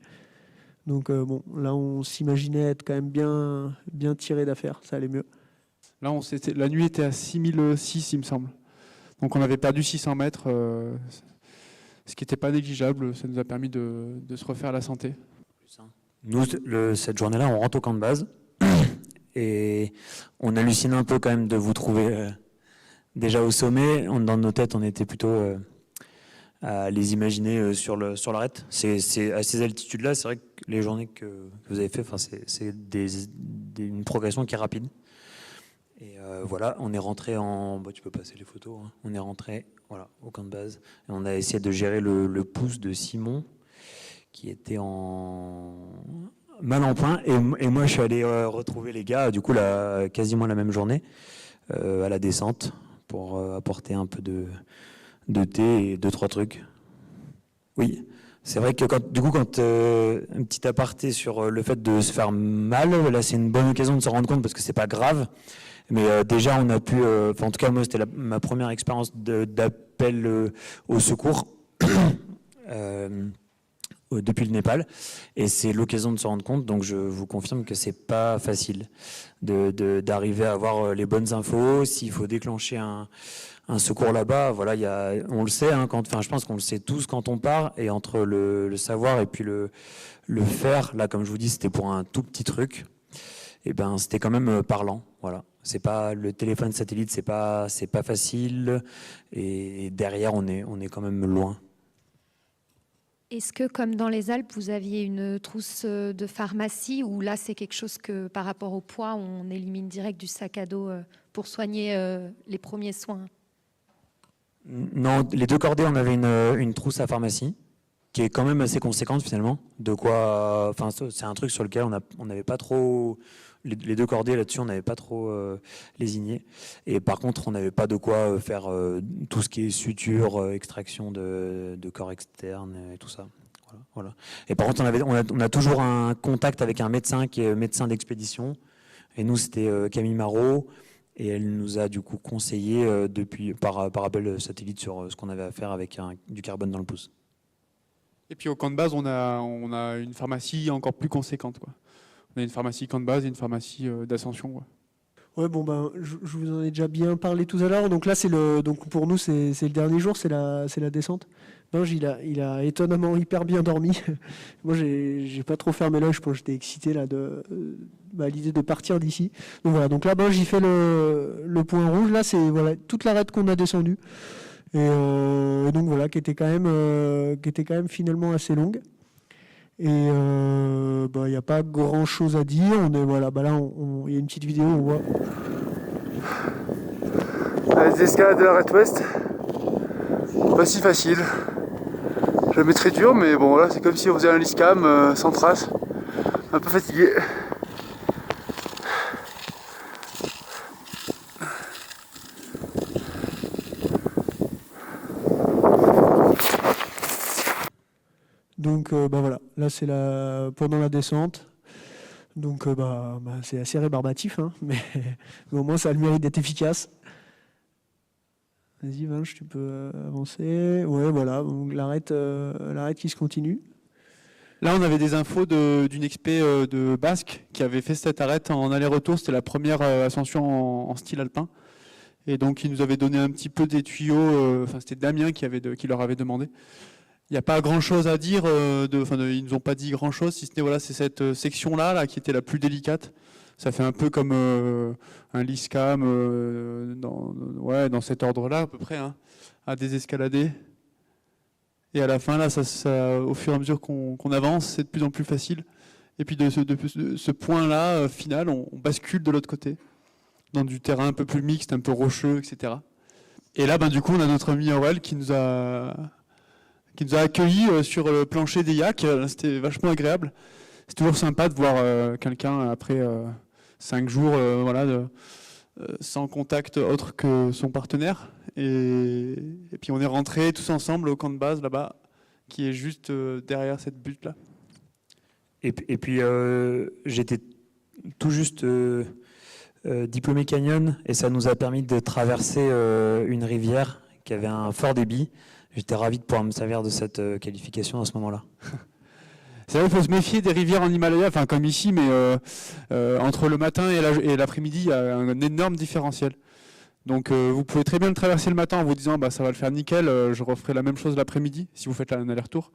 Donc bon, là, on s'imaginait être quand même bien tiré d'affaire, ça allait mieux. Là, la nuit était à 6006, il me semble. Donc on avait perdu 600 mètres, ce qui n'était pas négligeable. Ça nous a permis de se refaire la santé. Nous, cette journée-là, on rentre au camp de base et on hallucine un peu quand même de vous trouver déjà au sommet. Dans nos têtes, on était plutôt à les imaginer sur l'arête. C'est à ces altitudes-là, c'est vrai que les journées que vous avez fait, c'est une progression qui est rapide. Et voilà, on est rentré tu peux passer les photos. Hein. On est rentré au camp de base. Et on a essayé de gérer le pouce de Simon, qui était mal en point. Et moi, je suis allé retrouver les gars, du coup, quasiment la même journée, à la descente, pour apporter un peu de thé et 2-3 trucs. Oui, c'est vrai que quand un petit aparté sur le fait de se faire mal, là, c'est une bonne occasion de se rendre compte, parce que c'est pas grave. Mais déjà, on a pu... en tout cas, moi, c'était ma première expérience d'appel au secours depuis le Népal. Et c'est l'occasion de se rendre compte. Donc, je vous confirme que c'est pas facile d'arriver à avoir les bonnes infos. S'il faut déclencher un secours là-bas, voilà, on le sait. Hein, je pense qu'on le sait tous quand on part. Et entre le savoir et puis le faire, là, comme je vous dis, c'était pour un tout petit truc. Et ben, c'était quand même parlant. Voilà. C'est pas le téléphone satellite, c'est pas facile, et derrière on est quand même loin. Est-ce que, comme dans les Alpes, vous aviez une trousse de pharmacie, ou là c'est quelque chose que, par rapport au poids, on élimine direct du sac à dos pour soigner les premiers soins? Non, les 2 cordées, on avait une trousse à pharmacie qui est quand même assez conséquente finalement. C'est un truc sur lequel on n'avait pas trop. Les 2 cordées là-dessus, on n'avait pas trop lésiné. Et par contre, on n'avait pas de quoi faire tout ce qui est suture, extraction de corps externe et tout ça. Voilà. Et par contre, on a toujours un contact avec un médecin qui est médecin d'expédition. Et nous, c'était Camille Marot. Et elle nous a du coup conseillé par appel satellite sur ce qu'on avait à faire avec du carbone dans le pouce. Et puis au camp de base, on a une pharmacie encore plus conséquente, quoi. On a une pharmacie camp de base et une pharmacie d'ascension, quoi. Ouais, bon, je vous en ai déjà bien parlé tout à l'heure. Donc là, donc pour nous, c'est le dernier jour, c'est la descente. Binge, il a étonnamment hyper bien dormi. Moi, j'ai pas trop fermé l'œil. Je pense que j'étais excité là à l'idée de partir d'ici. Donc voilà. Donc là, Binge, il fait le point rouge. Là, c'est toute l'arête qu'on a descendue. Et donc voilà, qui était quand même finalement assez longue. Et il n'y a pas grand chose à dire. Là, il y a une petite vidéo, on voit. Les escalades de l'arête ouest, pas si facile. Je le mettrais dur, mais bon, là c'est comme si on faisait un liscam sans trace, un peu fatigué. Donc voilà, là c'est pendant la descente. Donc c'est assez rébarbatif, hein, mais au moins ça a le mérite d'être efficace. Vas-y Vinge, tu peux avancer. Ouais, voilà, donc l'arête qui se continue. Là, on avait des infos d'une expé de Basque qui avait fait cette arête en aller-retour. C'était la première ascension en style alpin. Et donc, il nous avait donné un petit peu des tuyaux. C'était Damien qui leur avait demandé. Il n'y a pas grand-chose à dire. Ils ne nous ont pas dit grand-chose, si ce n'est c'est cette section-là qui était la plus délicate. Ça fait un peu comme un liscam dans cet ordre-là à peu près, hein, à désescalader. Et à la fin, là, au fur et à mesure qu'on avance, c'est de plus en plus facile. Et puis de ce point-là, final, on bascule de l'autre côté, dans du terrain un peu plus mixte, un peu rocheux, etc. Et là, du coup, on a notre ami Aurel qui nous a accueillis sur le plancher des yaks. C'était vachement agréable. C'est toujours sympa de voir quelqu'un après 5 jours sans contact autre que son partenaire. Et puis on est rentrés tous ensemble au camp de base là-bas, qui est juste derrière cette butte-là. Et puis j'étais tout juste Diplômé Canyon, et ça nous a permis de traverser une rivière qui avait un fort débit. J'étais ravi de pouvoir me servir de cette qualification à ce moment-là. C'est vrai qu'il faut se méfier des rivières en Himalaya, enfin comme ici, mais entre le matin et l'après-midi, il y a un énorme différentiel. Donc vous pouvez très bien le traverser le matin en vous disant bah, ça va le faire nickel, je referai la même chose l'après-midi si vous faites un aller-retour.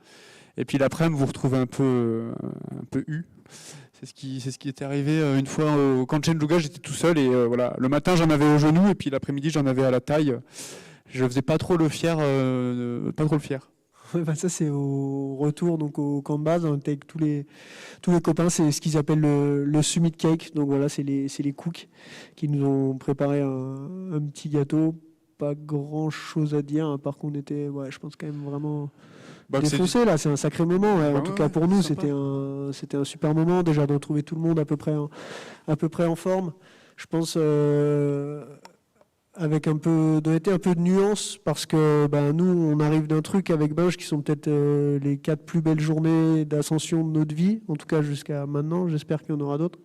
Et puis l'après-midi, vous vous retrouvez un peu eu. C'est ce qui est arrivé une fois au camp de Chenjuga, j'étais tout seul et voilà. Le matin j'en avais au genou et puis l'après-midi j'en avais à la taille. Je faisais pas trop le fier. Ouais, bah ça c'est au retour donc au camp de base, on était avec tous les copains, c'est ce qu'ils appellent le summit cake. Donc voilà, c'est les cooks qui nous ont préparé un petit gâteau. Pas grand chose à dire, à part qu'on était, je pense quand même vraiment défoncé là. C'est un sacré moment. En tout cas pour nous, c'était un super moment déjà de retrouver tout le monde à peu près en forme. Je pense avec un peu d'honnêteté, un peu de nuance, parce que nous, on arrive d'un truc avec Binge qui sont peut-être les 4 plus belles journées d'ascension de notre vie, en tout cas jusqu'à maintenant. J'espère qu'il y en aura d'autres.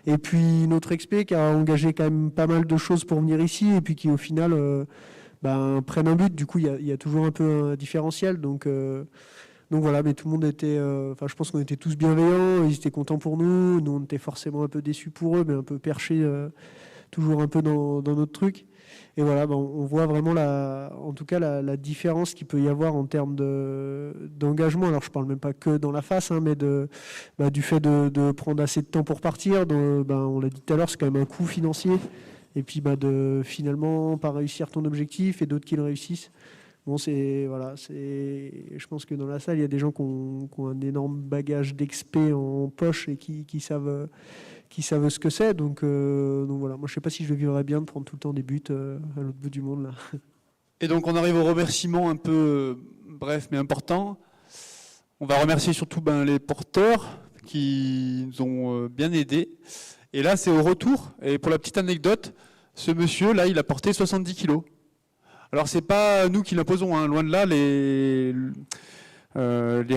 Et puis notre expé qui a engagé quand même pas mal de choses pour venir ici et puis qui au final prennent un but. Du coup, il y a toujours un peu un différentiel. Donc voilà, mais tout le monde était... je pense qu'on était tous bienveillants, ils étaient contents pour nous. Nous, on était forcément un peu déçus pour eux, mais un peu perchés, toujours un peu dans notre truc. Et voilà, on voit vraiment la différence qu'il peut y avoir en termes d'engagement. Alors je parle même pas que dans la face, mais du fait de prendre assez de temps pour partir. On l'a dit tout à l'heure, c'est quand même un coût financier. Et puis de finalement pas réussir ton objectif et d'autres qui le réussissent. Bon, je pense que dans la salle, il y a des gens qui ont un énorme bagage d'expé en poche et qui savent ce que c'est. Donc voilà, moi je sais pas si je le vivrais bien de prendre tout le temps des buts à l'autre bout du monde là. Et donc on arrive au remerciement un peu bref mais important. On va remercier surtout les porteurs qui nous ont bien aidés. Et là c'est au retour. Et pour la petite anecdote, ce monsieur là il a porté 70 kilos. Alors c'est pas nous qui l'imposons, loin de là. Les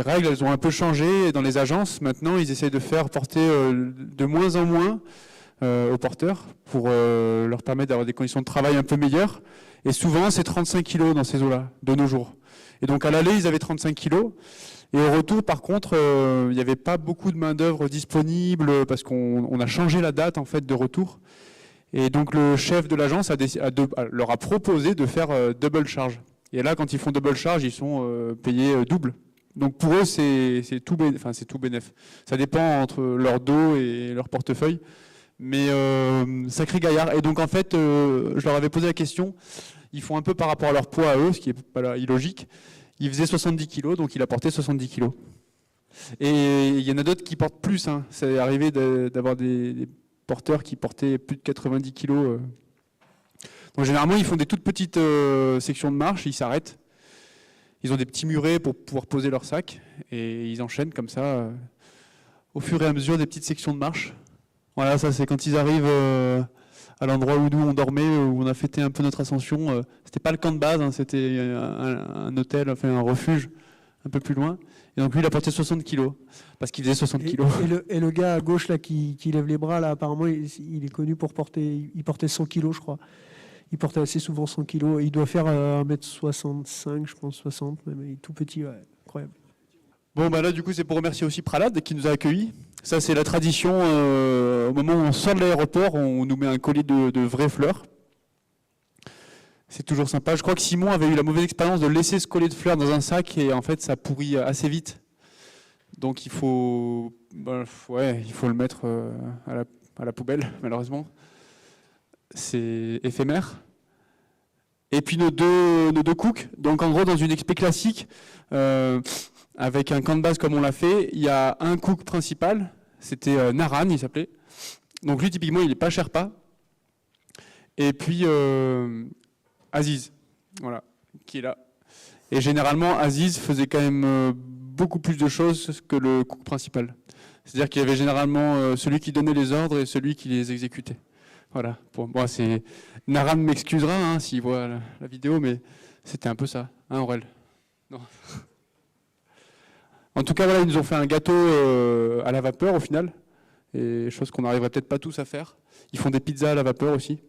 règles, elles ont un peu changé dans les agences. Maintenant, ils essayent de faire porter de moins en moins aux porteurs pour leur permettre d'avoir des conditions de travail un peu meilleures. Et souvent, c'est 35 kilos dans ces eaux-là, de nos jours. Et donc, à l'aller, ils avaient 35 kilos. Et au retour, par contre, il n'y avait pas beaucoup de main-d'œuvre disponible parce qu'on a changé la date en fait de retour. Et donc, le chef de l'agence leur a proposé de faire double charge. Et là, quand ils font double charge, ils sont payés double. Donc pour eux, c'est tout bénef. Ça dépend entre leur dos et leur portefeuille. Mais sacré gaillard. Et donc en fait, je leur avais posé la question. Ils font un peu par rapport à leur poids à eux, ce qui est pas illogique. Ils faisaient 70 kilos, donc il a porté 70 kilos. Et il y en a d'autres qui portent plus. C'est arrivé d'avoir des porteurs qui portaient plus de 90 kilos. Donc généralement, ils font des toutes petites sections de marche, ils s'arrêtent. Ils ont des petits murets pour pouvoir poser leur sac et ils enchaînent comme ça au fur et à mesure des petites sections de marche. Voilà, ça c'est quand ils arrivent à l'endroit où nous on dormait, où on a fêté un peu notre ascension. C'était pas le camp de base, c'était un hôtel, enfin un refuge un peu plus loin. Et donc lui il a porté 60 kilos parce qu'il faisait 60 kilos. Et le gars à gauche là qui lève les bras là, apparemment il est connu pour porter 100 kilos je crois. Il portait assez souvent 100 kilos. Il doit faire 1m65, je pense, 60, même. Il est tout petit, incroyable. Bon, là, du coup, c'est pour remercier aussi Pralad qui nous a accueillis. Ça, c'est la tradition. Au moment où on sort de l'aéroport, on nous met un collier de vraies fleurs. C'est toujours sympa. Je crois que Simon avait eu la mauvaise expérience de laisser ce collier de fleurs dans un sac et en fait, ça pourrit assez vite. Donc, il faut le mettre à la poubelle, malheureusement. C'est éphémère. Et puis nos deux cooks, donc en gros dans une expé classique, avec un camp de base comme on l'a fait, il y a un cook principal, c'était Naran, il s'appelait. Donc lui typiquement il n'est pas Sherpa. Et puis Aziz, voilà, qui est là. Et généralement Aziz faisait quand même beaucoup plus de choses que le cook principal. C'est-à-dire qu'il y avait généralement celui qui donnait les ordres et celui qui les exécutait. Voilà, pour moi c'est... Naran m'excusera s'il voit la vidéo, mais c'était un peu ça, Aurel? Non. En tout cas, voilà, ils nous ont fait un gâteau à la vapeur au final, et chose qu'on n'arriverait peut-être pas tous à faire. Ils font des pizzas à la vapeur aussi.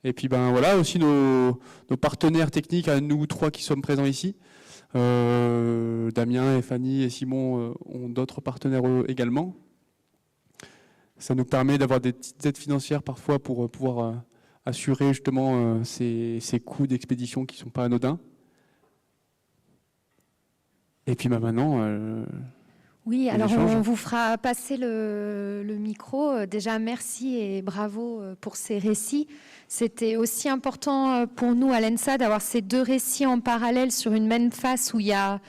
Et puis ben voilà aussi nos partenaires techniques, à nous trois qui sommes présents ici. Damien et Fanny et Simon ont d'autres partenaires également. Ça nous permet d'avoir des petites aides financières parfois pour pouvoir assurer justement ces coûts d'expédition qui ne sont pas anodins. Et puis maintenant... Oui, alors échange. on vous fera passer le micro. Déjà, merci et bravo pour ces récits. C'était aussi important pour nous à l'ENSA d'avoir ces deux récits en parallèle sur une même face où il y a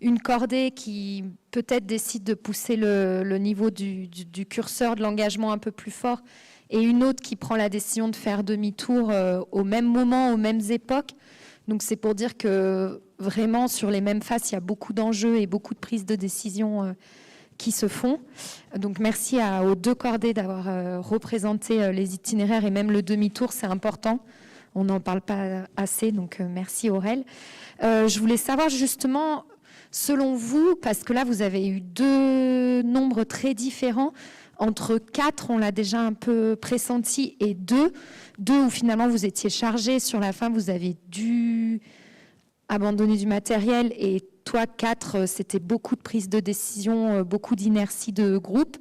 une cordée qui peut-être décide de pousser le niveau du curseur de l'engagement un peu plus fort et une autre qui prend la décision de faire demi-tour au même moment, aux mêmes époques. Donc c'est pour dire que vraiment sur les mêmes faces, il y a beaucoup d'enjeux et beaucoup de prises de décision qui se font. Donc merci aux deux cordées d'avoir représenté les itinéraires et même le demi-tour, c'est important. On n'en parle pas assez, donc merci Aurel. Je voulais savoir justement, selon vous, parce que là vous avez eu deux nombres très différents, entre 4, on l'a déjà un peu pressenti, et 2 où finalement vous étiez chargé, sur la fin vous avez dû abandonner du matériel, et toi 4, c'était beaucoup de prise de décision, beaucoup d'inertie de groupe.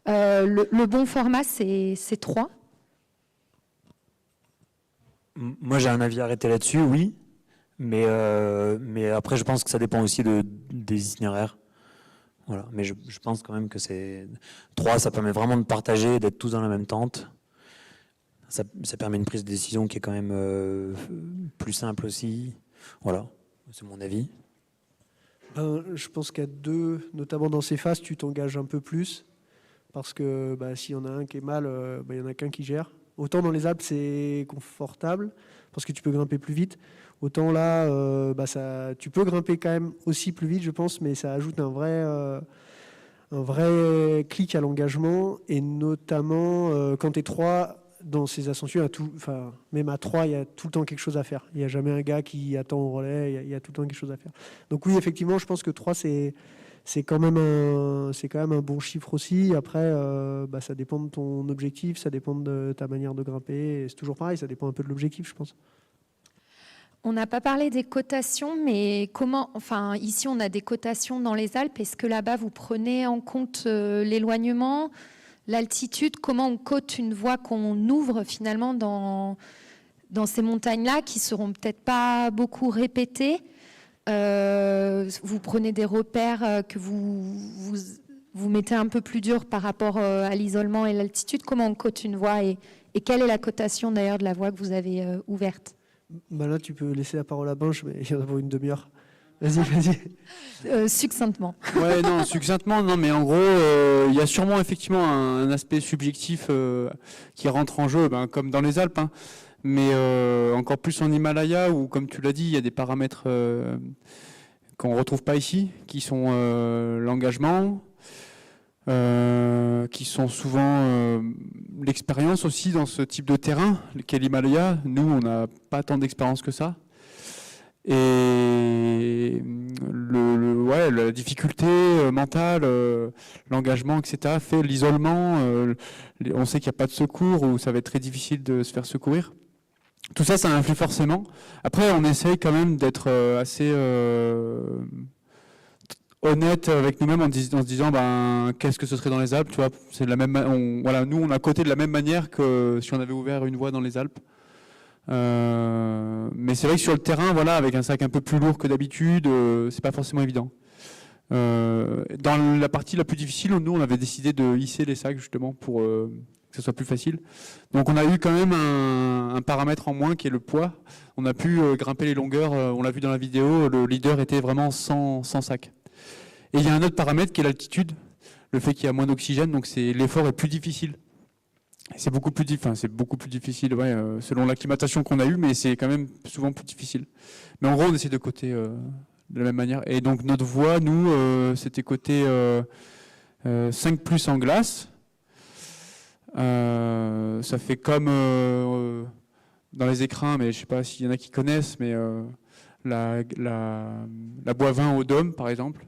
Le bon format, c'est 3. Moi, j'ai un avis arrêté là-dessus, oui. Mais après, je pense que ça dépend aussi des itinéraires. Voilà. Mais je pense quand même que c'est 3, ça permet vraiment de partager, d'être tous dans la même tente. Ça permet une prise de décision qui est quand même plus simple aussi. Voilà, c'est mon avis. Je pense qu'à 2, notamment dans ces phases, tu t'engages un peu plus. Parce que s'il y en a un qui est mal, il n'y en a qu'un qui gère. Autant dans les Alpes, c'est confortable, parce que tu peux grimper plus vite. Autant là, tu peux grimper quand même aussi plus vite, je pense, mais ça ajoute un vrai clic à l'engagement. Et notamment, quand tu es 3, dans ces ascensions, même à 3, il y a tout le temps quelque chose à faire. Il n'y a jamais un gars qui attend au relais, il y a tout le temps quelque chose à faire. Donc oui, effectivement, je pense que 3, c'est quand même un bon chiffre aussi. Après, ça dépend de ton objectif, ça dépend de ta manière de grimper. Et c'est toujours pareil, ça dépend un peu de l'objectif, je pense. On n'a pas parlé des cotations, mais ici on a des cotations dans les Alpes. Est-ce que là-bas vous prenez en compte l'éloignement, l'altitude? Comment on cote une voie qu'on ouvre finalement dans ces montagnes-là qui seront peut-être pas beaucoup répétées? Vous prenez des repères que vous mettez un peu plus dur par rapport à l'isolement et l'altitude. Comment on cote une voie et quelle est la cotation d'ailleurs de la voie que vous avez ouverte? Là, tu peux laisser la parole à Binge, mais il y en a pour une demi-heure. Vas-y. Succinctement. Ouais, non, succinctement, non, mais en gros, il y a sûrement effectivement un aspect subjectif qui rentre en jeu, comme dans les Alpes, hein. Mais encore plus en Himalaya, où, comme tu l'as dit, il y a des paramètres qu'on ne retrouve pas ici, qui sont l'engagement, qui sont souvent l'expérience aussi dans ce type de terrain, qu'est l'Himalaya. Nous, on n'a pas tant d'expérience que ça. Et la difficulté mentale, l'engagement, etc., fait l'isolement. On sait qu'il n'y a pas de secours, ou ça va être très difficile de se faire secourir. Tout ça, ça influe forcément. Après, on essaye quand même d'être assez honnête avec nous-mêmes en se disant qu'est-ce que ce serait dans les Alpes, tu vois, c'est de la même nous on a coté de la même manière que si on avait ouvert une voie dans les Alpes. Mais c'est vrai que sur le terrain, avec un sac un peu plus lourd que d'habitude, c'est pas forcément évident. Dans la partie la plus difficile, nous on avait décidé de hisser les sacs justement pour que ce soit plus facile. Donc on a eu quand même un paramètre en moins qui est le poids. On a pu grimper les longueurs, on l'a vu dans la vidéo, le leader était vraiment sans sac. Et il y a un autre paramètre qui est l'altitude, le fait qu'il y a moins d'oxygène, donc l'effort est plus difficile. C'est beaucoup plus difficile, selon l'acclimatation qu'on a eue, mais c'est quand même souvent plus difficile. Mais en gros, on essaie de coter de la même manière. Et donc notre voie, nous, c'était coté 5+ en glace. Ça fait comme dans les écrins, mais je ne sais pas s'il y en a qui connaissent, mais la Bois 20 au Dôme, par exemple.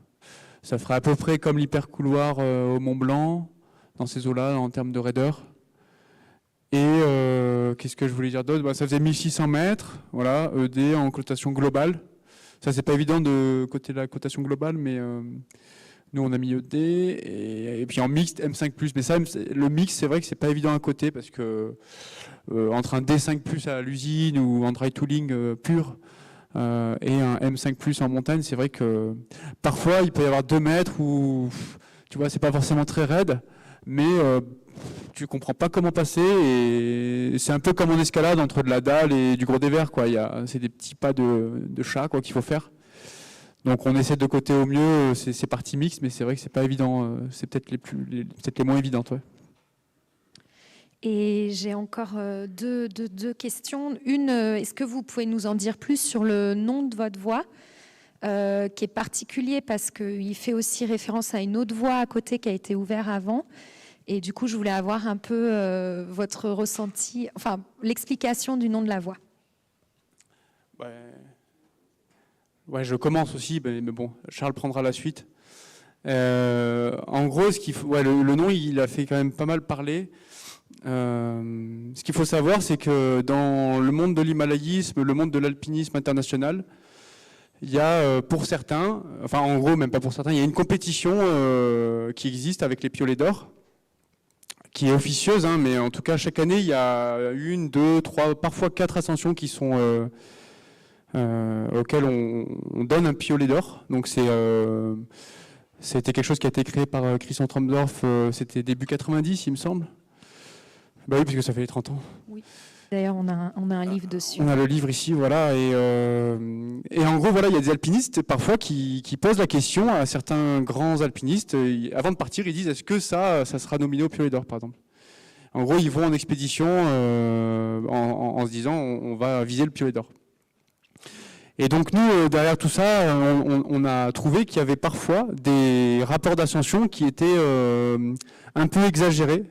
Ça ferait à peu près comme l'hypercouloir au Mont Blanc. dans ces eaux-là en termes de raideur. Et qu'est-ce que je voulais dire d'autre? Ça faisait 1600 mètres, voilà, ED en cotation globale. Ça, c'est pas évident de coter la cotation globale, mais nous, on a mis ED. Et puis en mixte, M5+. Mais ça, le mix, c'est vrai que c'est pas évident à coter parce que entre un D5+ à l'usine ou en dry tooling pur et un M5+ en montagne, c'est vrai que parfois, il peut y avoir 2 mètres où, tu vois, c'est pas forcément très raide, mais tu comprends pas comment passer et c'est un peu comme en escalade entre de la dalle et du gros dévers, quoi. C'est des petits pas de chat, quoi, qu'il faut faire. Donc on essaie de coter au mieux ces parties mixtes, mais c'est vrai que c'est pas évident. C'est peut-être peut-être les moins évidentes, ouais. Et j'ai encore deux questions. Une, est-ce que vous pouvez nous en dire plus sur le nom de votre voie, qui est particulier parce qu'il fait aussi référence à une autre voie à côté qui a été ouverte avant. Et du coup, je voulais avoir un peu votre ressenti, enfin, l'explication du nom de la voie. Ouais, je commence aussi, mais bon, Charles prendra la suite. En gros, le nom, il a fait quand même pas mal parler. Ce qu'il faut savoir, c'est que dans le monde de l'himalayisme, le monde de l'alpinisme international, il y a pour certains, enfin en gros, même pas pour certains, il y a une compétition qui existe avec les piolets d'or, qui est officieuse, hein, mais en tout cas, chaque année, il y a 1, 2, 3, parfois 4 ascensions qui sont auxquelles on donne un piolet d'or. Donc c'était quelque chose qui a été créé par Christian Tromsdorf, c'était début 90, il me semble. Bah oui, puisque ça fait les 30 ans. Oui. D'ailleurs, on a un livre dessus. On a le livre ici, voilà. Et en gros, voilà, il y a des alpinistes parfois qui posent la question à certains grands alpinistes. Avant de partir, ils disent est-ce que ça sera nominé au piolet d'or, par exemple. En gros, ils vont en expédition en se disant on va viser le piolet d'or. Et donc nous, derrière tout ça, on a trouvé qu'il y avait parfois des rapports d'ascension qui étaient un peu exagérés.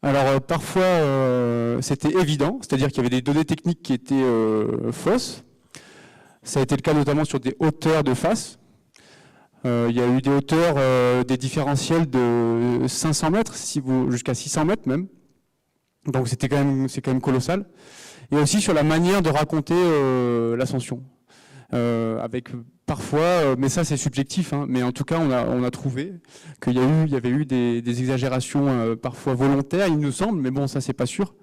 Alors parfois c'était évident, c'est-à-dire qu'il y avait des données techniques qui étaient fausses. Ça a été le cas notamment sur des hauteurs de face. Il y a eu des hauteurs, des différentiels de 500 mètres, jusqu'à 600 mètres même. Donc c'est quand même colossal. Et aussi sur la manière de raconter l'ascension. Avec parfois, mais ça c'est subjectif, hein, mais en tout cas on a trouvé qu'il y avait eu des exagérations parfois volontaires, il nous semble, mais bon ça c'est pas sûr.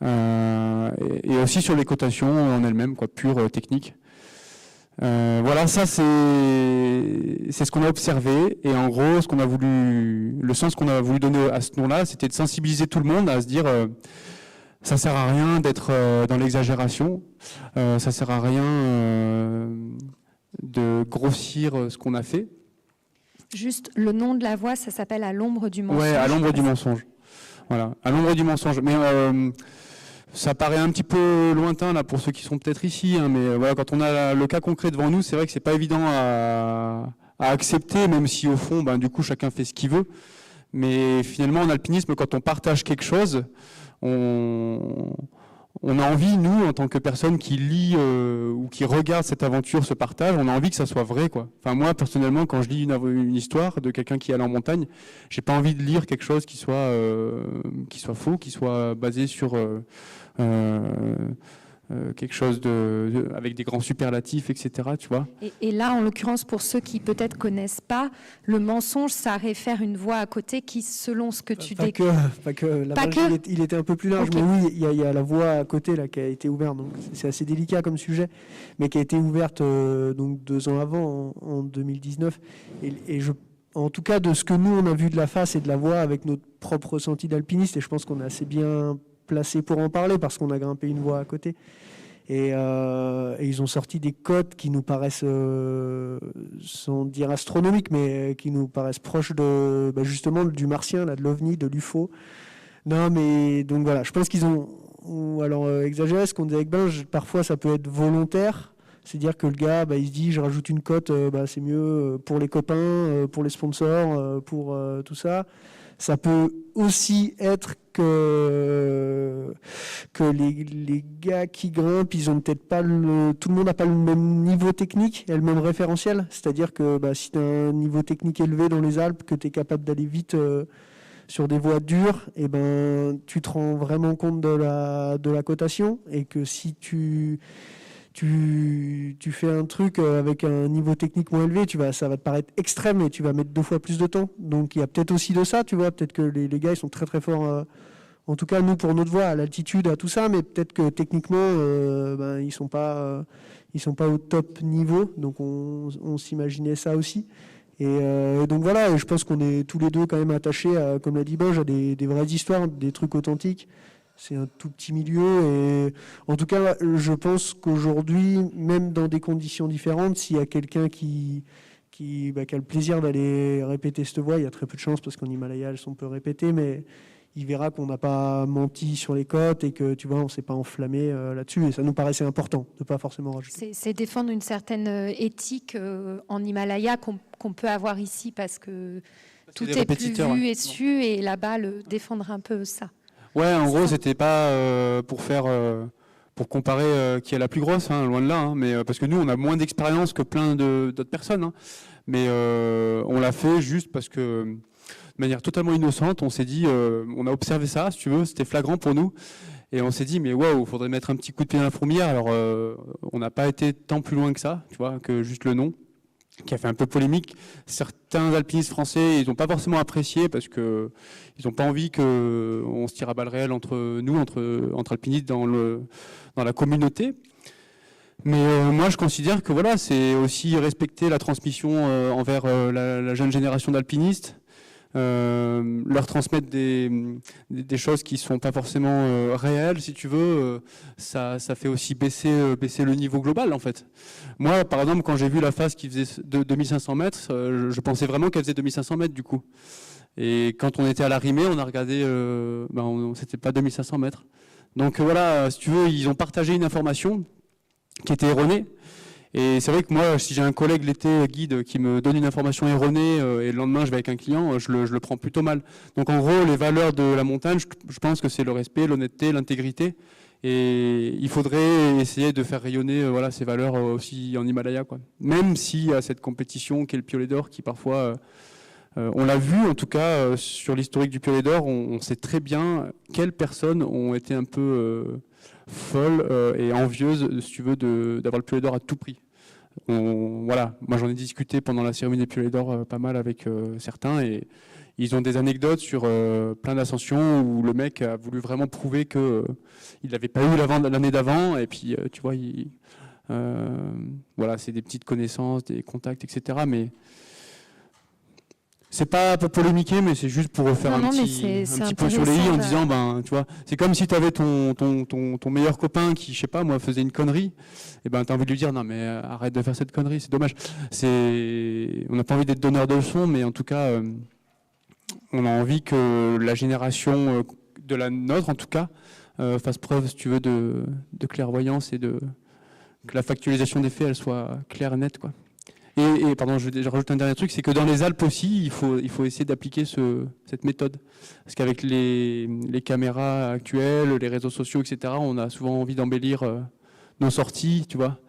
Et aussi sur les cotations en elles-mêmes, quoi, pure technique. Voilà, ça c'est ce qu'on a observé, et en gros le sens qu'on a voulu donner à ce nom-là, c'était de sensibiliser tout le monde à se dire ça sert à rien d'être dans l'exagération, ça sert à rien de grossir ce qu'on a fait. Juste le nom de la voie, ça s'appelle À l'ombre du mensonge. Ouais, À l'ombre du mensonge. Voilà, À l'ombre du mensonge. Mais ça paraît un petit peu lointain là pour ceux qui sont peut-être ici, hein, mais voilà, quand on a le cas concret devant nous, c'est vrai que c'est pas évident à accepter, même si au fond, du coup, chacun fait ce qu'il veut. Mais finalement, en alpinisme, quand on partage quelque chose, on a envie, nous, en tant que personne qui lit ou qui regarde cette aventure, ce partage, on a envie que ça soit vrai, quoi. Enfin, moi, personnellement, quand je lis une histoire de quelqu'un qui est allé en montagne, j'ai pas envie de lire quelque chose qui soit faux, qui soit basé sur quelque chose avec des grands superlatifs, etc. Tu vois. Et là, en l'occurrence, pour ceux qui peut-être connaissent pas, le mensonge, ça réfère une voie à côté qui, selon ce que tu décris... Pas que. La marge, il était un peu plus large, okay. Mais oui, il y a la voie à côté là qui a été ouverte. Donc c'est assez délicat comme sujet, mais qui a été ouverte donc 2 ans avant, en 2019. Et en tout cas, de ce que nous on a vu de la face et de la voie avec notre propre ressenti d'alpiniste, et je pense qu'on est assez bien placé pour en parler parce qu'on a grimpé une voie à côté. Et ils ont sorti des cotes qui nous paraissent, sans dire astronomiques, mais qui nous paraissent proches de, justement du martien, là, de l'OVNI, de l'UFO. Non, mais donc voilà, je pense qu'ils ont exagéré ce qu'on disait avec Binge. Parfois, ça peut être volontaire. C'est-à-dire que le gars, il se dit, je rajoute une cote, c'est mieux pour les copains, pour les sponsors, pour tout ça. Ça peut aussi être que les gars qui grimpent, ils ont peut-être pas tout le monde n'a pas le même niveau technique et le même référentiel. C'est-à-dire que si tu as un niveau technique élevé dans les Alpes, que tu es capable d'aller vite sur des voies dures, et ben, tu te rends vraiment compte de la cotation, et que si tu fais un truc avec un niveau technique moins élevé, ça va te paraître extrême et tu vas mettre 2 fois plus de temps. Donc il y a peut-être aussi de ça, tu vois, peut-être que les gars ils sont très très forts, en tout cas nous pour notre voie, à l'altitude, à tout ça, mais peut-être que techniquement ils sont pas au top niveau, donc on s'imaginait ça aussi. Et donc voilà, et je pense qu'on est tous les deux quand même attachés, comme l'a dit Benj, à des vraies histoires, des trucs authentiques. C'est un tout petit milieu et en tout cas, je pense qu'aujourd'hui, même dans des conditions différentes, s'il y a quelqu'un qui a le plaisir d'aller répéter cette voie, il y a très peu de chances parce qu'en Himalaya, elles sont peu répétées, mais il verra qu'on n'a pas menti sur les côtes et que tu vois, on s'est pas enflammé là-dessus et ça nous paraissait important de pas forcément rajouter. C'est défendre une certaine éthique en Himalaya qu'on peut avoir ici parce que tout est plus vu et su et là-bas, défendre un peu ça. Ouais, en gros, c'était pas pour comparer qui est la plus grosse, hein, loin de là, hein, mais parce que nous, on a moins d'expérience que plein d'autres personnes, hein, mais on l'a fait juste parce que, de manière totalement innocente, on s'est dit, on a observé ça, si tu veux, c'était flagrant pour nous, et on s'est dit, mais waouh, faudrait mettre un petit coup de pied dans la fourmilière. Alors, on n'a pas été tant plus loin que ça, tu vois, que juste le nom, qui a fait un peu polémique. Certains alpinistes français, ils n'ont pas forcément apprécié parce que ils n'ont pas envie qu'on se tire à balles réelles entre nous, entre alpinistes dans la communauté. Mais moi, je considère que voilà, c'est aussi respecter la transmission envers la jeune génération d'alpinistes, leur transmettre des choses qui sont pas forcément réelles, si tu veux. Ça fait aussi baisser le niveau global, en fait. Moi, par exemple, quand j'ai vu la phase qui faisait 2500 mètres, je pensais vraiment qu'elle faisait 2500 mètres, du coup. Et quand on était à l'arrimée, on a regardé, c'était pas 2500 mètres. Donc voilà, si tu veux, ils ont partagé une information qui était erronée. Et c'est vrai que moi, si j'ai un collègue l'été guide qui me donne une information erronée et le lendemain je vais avec un client, je le prends plutôt mal. Donc en gros, les valeurs de la montagne, je pense que c'est le respect, l'honnêteté, l'intégrité. Et il faudrait essayer de faire rayonner ces valeurs aussi en Himalaya, quoi. Même s'il y a cette compétition qui est le Piolet d'Or, qui parfois, on l'a vu en tout cas sur l'historique du Piolet d'Or, on sait très bien quelles personnes ont été un peu folles et envieuses, si tu veux, d'avoir le Piolet d'Or à tout prix. Moi j'en ai discuté pendant la cérémonie des Piolets d'Or pas mal avec certains et ils ont des anecdotes sur plein d'ascensions où le mec a voulu vraiment prouver qu'il n'avait pas eu l'année d'avant et puis tu vois, c'est des petites connaissances, des contacts, etc. Mais c'est pas pour polémiquer, mais c'est juste pour faire un petit peu sur les i en disant, tu vois, c'est comme si tu avais ton meilleur copain qui, je sais pas, moi, faisait une connerie, et t'as envie de lui dire, non, mais arrête de faire cette connerie, c'est dommage. On n'a pas envie d'être donneur de leçons, mais en tout cas, on a envie que la génération de la nôtre, en tout cas, fasse preuve, si tu veux, de clairvoyance et que la factualisation des faits, elle soit claire et nette, quoi. Et pardon, je rajoute un dernier truc, c'est que dans les Alpes aussi, il faut essayer d'appliquer cette méthode. Parce qu'avec les caméras actuelles, les réseaux sociaux, etc., on a souvent envie d'embellir nos sorties, tu vois.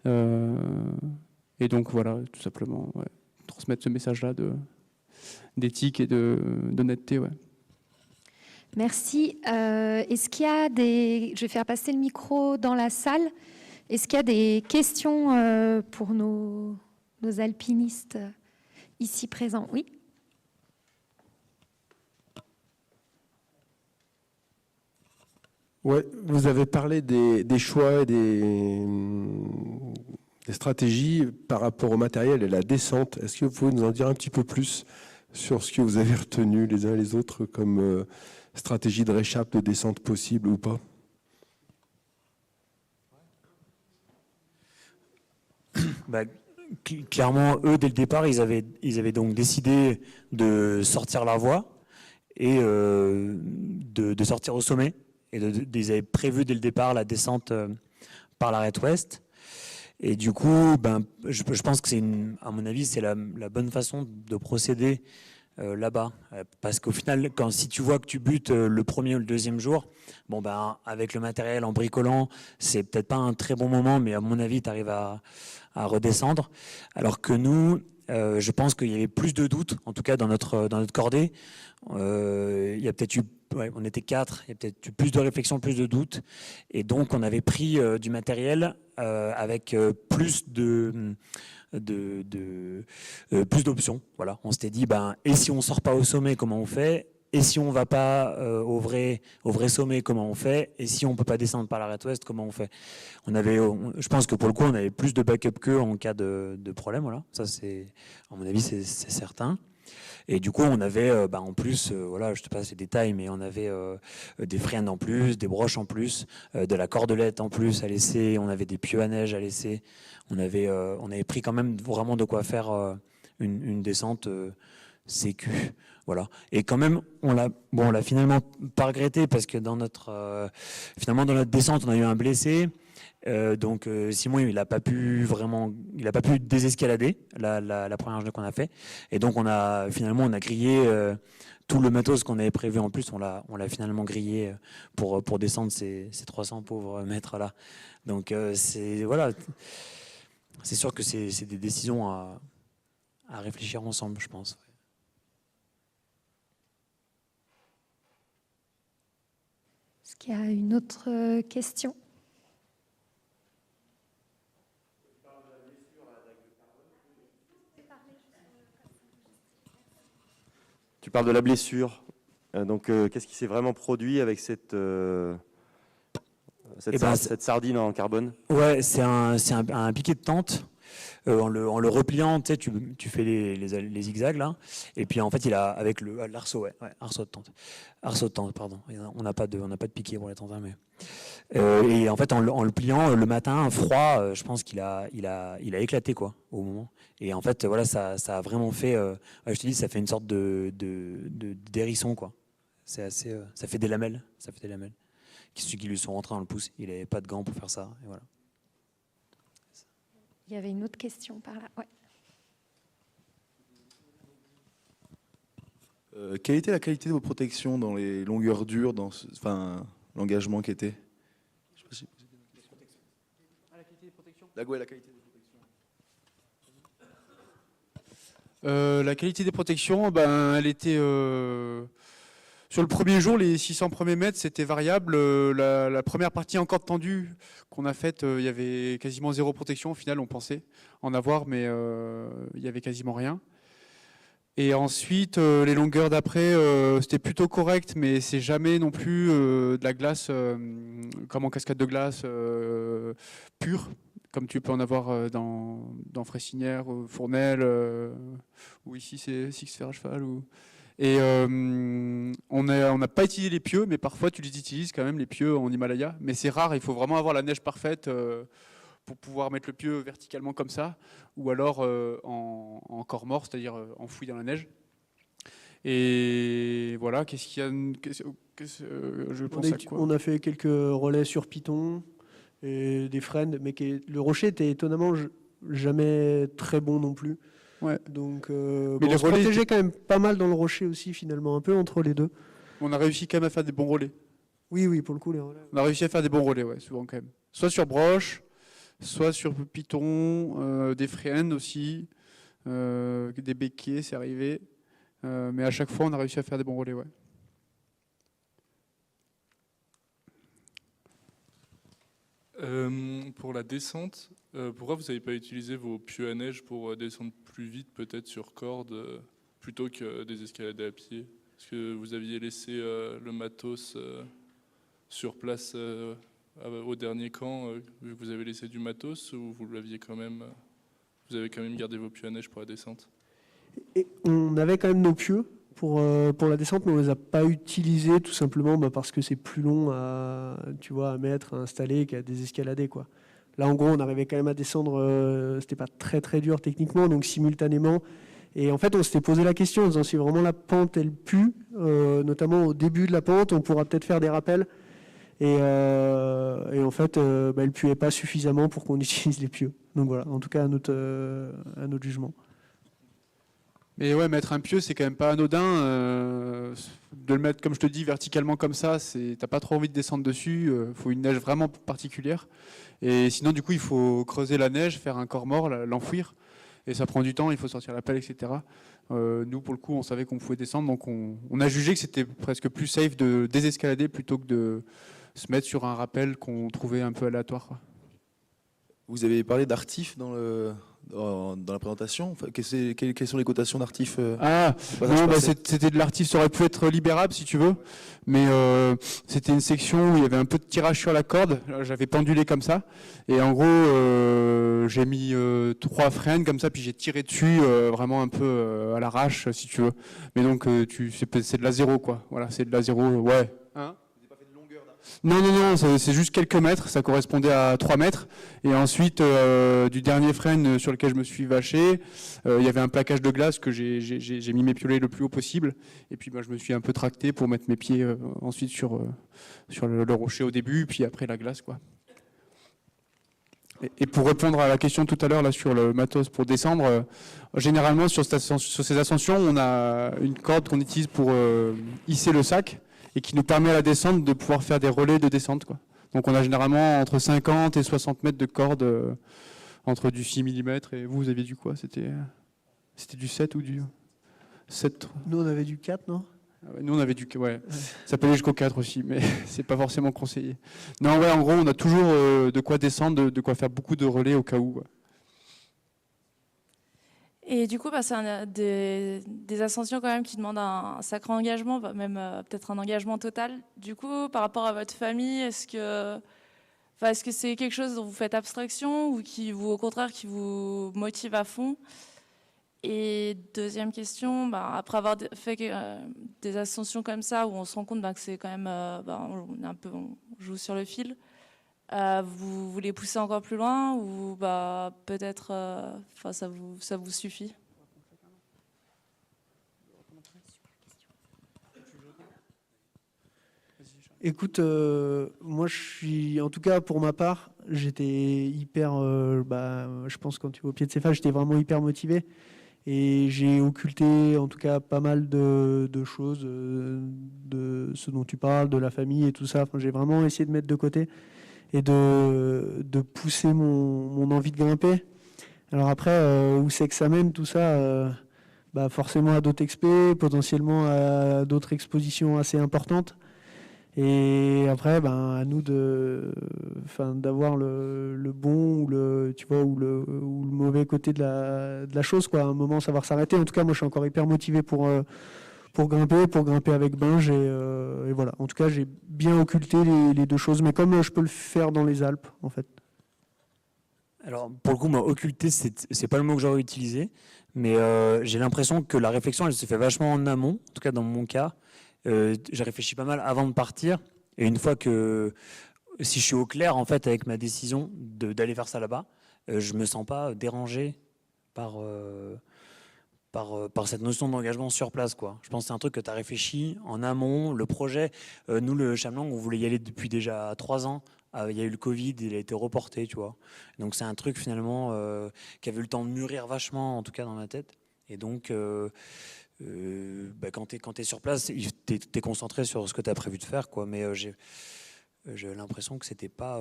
Et donc voilà, tout simplement, transmettre ce message-là d'éthique et d'honnêteté. Ouais. Merci. Est-ce qu'il y a Je vais faire passer le micro dans la salle. Est-ce qu'il y a des questions pour nos alpinistes ici présents? Oui. Ouais, vous avez parlé des choix et des stratégies par rapport au matériel et la descente. Est-ce que vous pouvez nous en dire un petit peu plus sur ce que vous avez retenu les uns et les autres comme stratégie de réchappe, de descente possible ou pas? Clairement, eux, dès le départ, ils avaient donc décidé de sortir la voie et de sortir au sommet. Et ils avaient prévu dès le départ la descente par l'arête ouest. Et du coup, je pense que à mon avis, c'est la bonne façon de procéder là-bas. Parce qu'au final, si tu vois que tu butes le premier ou le deuxième jour, avec le matériel en bricolant, c'est peut-être pas un très bon moment, mais à mon avis, tu arrives à redescendre. Alors que nous, je pense qu'il y avait plus de doutes, en tout cas dans notre cordée. Il y a peut-être eu, on était 4, il y a peut-être eu plus de réflexion, plus de doutes, et donc on avait pris du matériel avec plus plus d'options. Voilà, on s'était dit, et si on sort pas au sommet, comment on fait? Et si on va pas au vrai sommet, comment on fait? Et si on peut pas descendre par l'arête ouest, comment on fait? Je pense que pour le coup, on avait plus de backup qu'eux en cas de problème. Voilà, ça c'est, à mon avis, c'est certain. Et du coup, on avait en plus, voilà, je te passe les détails, mais on avait des freins en plus, des broches en plus, de la cordelette en plus à laisser. On avait des pieux à neige à laisser. On avait pris quand même vraiment de quoi faire une descente sécu. Voilà. Et quand même, on l'a finalement pas regretté parce que finalement dans notre descente, on a eu un blessé. Donc Simon, il a pas pu désescalader la première journée qu'on a fait. Et donc on a grillé tout le matos qu'on avait prévu. En plus, on l'a finalement grillé pour descendre ces 300 pauvres mètres là. Donc c'est sûr que c'est des décisions à réfléchir ensemble, je pense. Est-ce qu'il y a une autre question? Tu parles de la blessure. Donc, qu'est-ce qui s'est vraiment produit avec cette sardine en carbone? Ouais, c'est un piquet de tente. En le repliant, tu sais, tu fais les zigzags là, et puis en fait il a avec l'arceau, arceau de tente, pardon. On n'a pas de piquet pour la tente, hein, mais et en fait en le pliant le matin froid, je pense qu'il a éclaté quoi au moment. Et en fait voilà, ça a vraiment fait, je te dis, ça fait une sorte d'hérisson quoi. C'est assez, ça fait des lamelles, qui lui sont rentrés dans le pouce. Il n'avait pas de gants pour faire ça, et voilà. Il y avait une autre question par là. Ouais. Quelle était la qualité de vos protections dans les longueurs dures, l'engagement qui était? Je sais pas si... La qualité des protections. La qualité des protections. La qualité des protections, elle était... Sur le premier jour, les 600 premiers mètres, c'était variable. La première partie encore tendue qu'on a faite, il y avait quasiment zéro protection. Au final, on pensait en avoir, mais il y avait quasiment rien. Et ensuite, les longueurs d'après, c'était plutôt correct, mais c'est jamais non plus de la glace comme en cascade de glace pure, comme tu peux en avoir dans Fressinière, Fournel, ou ici c'est Six à cheval. Et on n'a pas utilisé les pieux, mais parfois tu les utilises quand même, les pieux en Himalaya. Mais c'est rare, il faut vraiment avoir la neige parfaite pour pouvoir mettre le pieu verticalement comme ça, ou alors en corps mort, c'est-à-dire enfoui dans la neige. Et voilà, qu'est-ce qu'il y a je pense à quoi ? On a fait quelques relais sur Python et des friends, mais le rocher était étonnamment jamais très bon non plus. Ouais. Donc, mais on se protégeait quand même pas mal dans le rocher aussi, finalement, un peu entre les deux. On a réussi quand même à faire des bons relais. Oui, pour le coup, les relais. On a réussi à faire des bons relais, ouais, souvent quand même. Soit sur broche, soit sur Python, des freins aussi, des béquets, c'est arrivé. Mais à chaque fois, on a réussi à faire des bons relais, ouais. Pour la descente, pourquoi vous n'avez pas utilisé vos pieux à neige pour descendre plus vite, peut-être sur corde, plutôt que des escalades à pied? Est-ce que vous aviez laissé le matos sur place au dernier camp, vu que vous avez laissé du matos, ou vous avez quand même gardé vos pieux à neige pour la descente? Et on avait quand même nos pieux pour la descente, mais on les a pas utilisés tout simplement parce que c'est plus long à mettre, à installer qu'à désescalader, quoi. Là, en gros, on arrivait quand même à descendre, c'était pas très très dur techniquement, donc simultanément. Et en fait, on s'était posé la question en disant si vraiment la pente elle pue, notamment au début de la pente, on pourra peut-être faire des rappels. Et en fait, elle puait pas suffisamment pour qu'on utilise les pieux. Donc voilà, en tout cas à notre jugement. Mais ouais, mettre un pieu, c'est quand même pas anodin. De le mettre, comme je te dis, verticalement comme ça, t'as pas trop envie de descendre dessus. Faut une neige vraiment particulière. Et sinon, du coup, il faut creuser la neige, faire un corps mort, l'enfouir. et ça prend du temps, il faut sortir la pelle, etc. Nous, pour le coup, on savait qu'on pouvait descendre, donc on a jugé que c'était presque plus safe de désescalader plutôt que de se mettre sur un rappel qu'on trouvait un peu aléatoire, quoi. Vous avez parlé d'Artif dans la présentation. Enfin, quelles sont les cotations d'Artif c'était de l'Artif, ça aurait pu être libérable si tu veux, mais c'était une section où il y avait un peu de tirage sur la corde, j'avais pendulé comme ça, et en gros j'ai mis 3 freins comme ça, puis j'ai tiré dessus vraiment un peu à l'arrache si tu veux. Mais donc c'est de la zéro quoi, voilà, c'est de la zéro, ouais. Hein? Non, c'est juste quelques mètres, ça correspondait à 3 mètres. Et ensuite, du dernier frein sur lequel je me suis vaché, il y avait un plaquage de glace que j'ai mis mes piolets le plus haut possible. Et puis je me suis un peu tracté pour mettre mes pieds ensuite sur le rocher au début, puis après la glace, quoi. Et pour répondre à la question tout à l'heure là sur le matos pour descendre, généralement sur ces ascensions, on a une corde qu'on utilise pour hisser le sac, et qui nous permet à la descente de pouvoir faire des relais de descente, quoi. Donc on a généralement entre 50 et 60 mètres de corde entre du 6 mm et vous aviez du quoi? C'était du 7 ou du 7? Nous on avait du 4, non? Nous on avait du... Ouais, ça peut aller jusqu'au 4 aussi, mais c'est pas forcément conseillé. Non, ouais, en gros on a toujours de quoi descendre, de quoi faire beaucoup de relais au cas où, ouais. Et du coup, c'est des ascensions quand même qui demandent un sacré engagement, même peut-être un engagement total. Du coup, par rapport à votre famille, est-ce que c'est quelque chose dont vous faites abstraction ou au contraire, qui vous motive à fond? Et deuxième question, après avoir fait des ascensions comme ça, où on se rend compte que c'est quand même, on joue sur le fil. Vous voulez pousser encore plus loin ou peut-être ça vous suffit? Écoute, moi je suis, en tout cas pour ma part, j'étais hyper, je pense quand tu es au pied de ces phases, j'étais vraiment hyper motivé et j'ai occulté en tout cas pas mal de choses, de ce dont tu parles, de la famille et tout ça. Enfin, j'ai vraiment essayé de mettre de côté et de pousser mon envie de grimper. Alors après, où c'est que ça mène tout ça, forcément à d'autres expés, potentiellement à d'autres expositions assez importantes. Et après, à nous d'avoir le bon ou le mauvais côté de la chose, quoi. À un moment, savoir s'arrêter. En tout cas, moi, je suis encore hyper motivé pour grimper avec Binge et voilà. En tout cas, j'ai bien occulté les deux choses, mais comme je peux le faire dans les Alpes, en fait. Alors, pour le coup, moi, occulter, c'est pas le mot que j'aurais utilisé, mais j'ai l'impression que la réflexion, elle se fait vachement en amont, en tout cas dans mon cas. J'ai réfléchi pas mal avant de partir, et une fois que, si je suis au clair, en fait, avec ma décision d'aller faire ça là-bas, je me sens pas dérangé par cette notion d'engagement sur place, quoi. Je pense que c'est un truc que tu as réfléchi en amont. Le projet, nous, le Chamelang, on voulait y aller depuis déjà 3 ans. Il y a eu le Covid, il a été reporté, tu vois. Donc c'est un truc finalement qui avait eu le temps de mûrir vachement, en tout cas dans ma tête. Et donc, quand tu es sur place, tu es concentré sur ce que tu as prévu de faire, quoi. Mais j'ai l'impression que c'était pas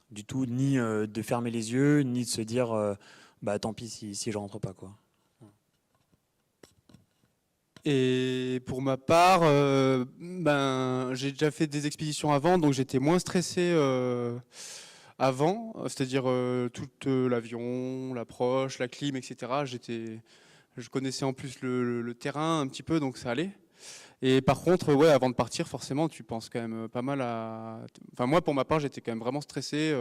du tout ni de fermer les yeux, ni de se dire tant pis si je rentre pas, quoi. Et pour ma part, j'ai déjà fait des expéditions avant, donc j'étais moins stressé avant, c'est-à-dire tout l'avion, l'approche, la clim, etc. Je connaissais en plus le terrain un petit peu, donc ça allait. Et par contre, ouais, avant de partir, forcément, tu penses quand même pas mal à... Enfin, moi, pour ma part, j'étais quand même vraiment stressé,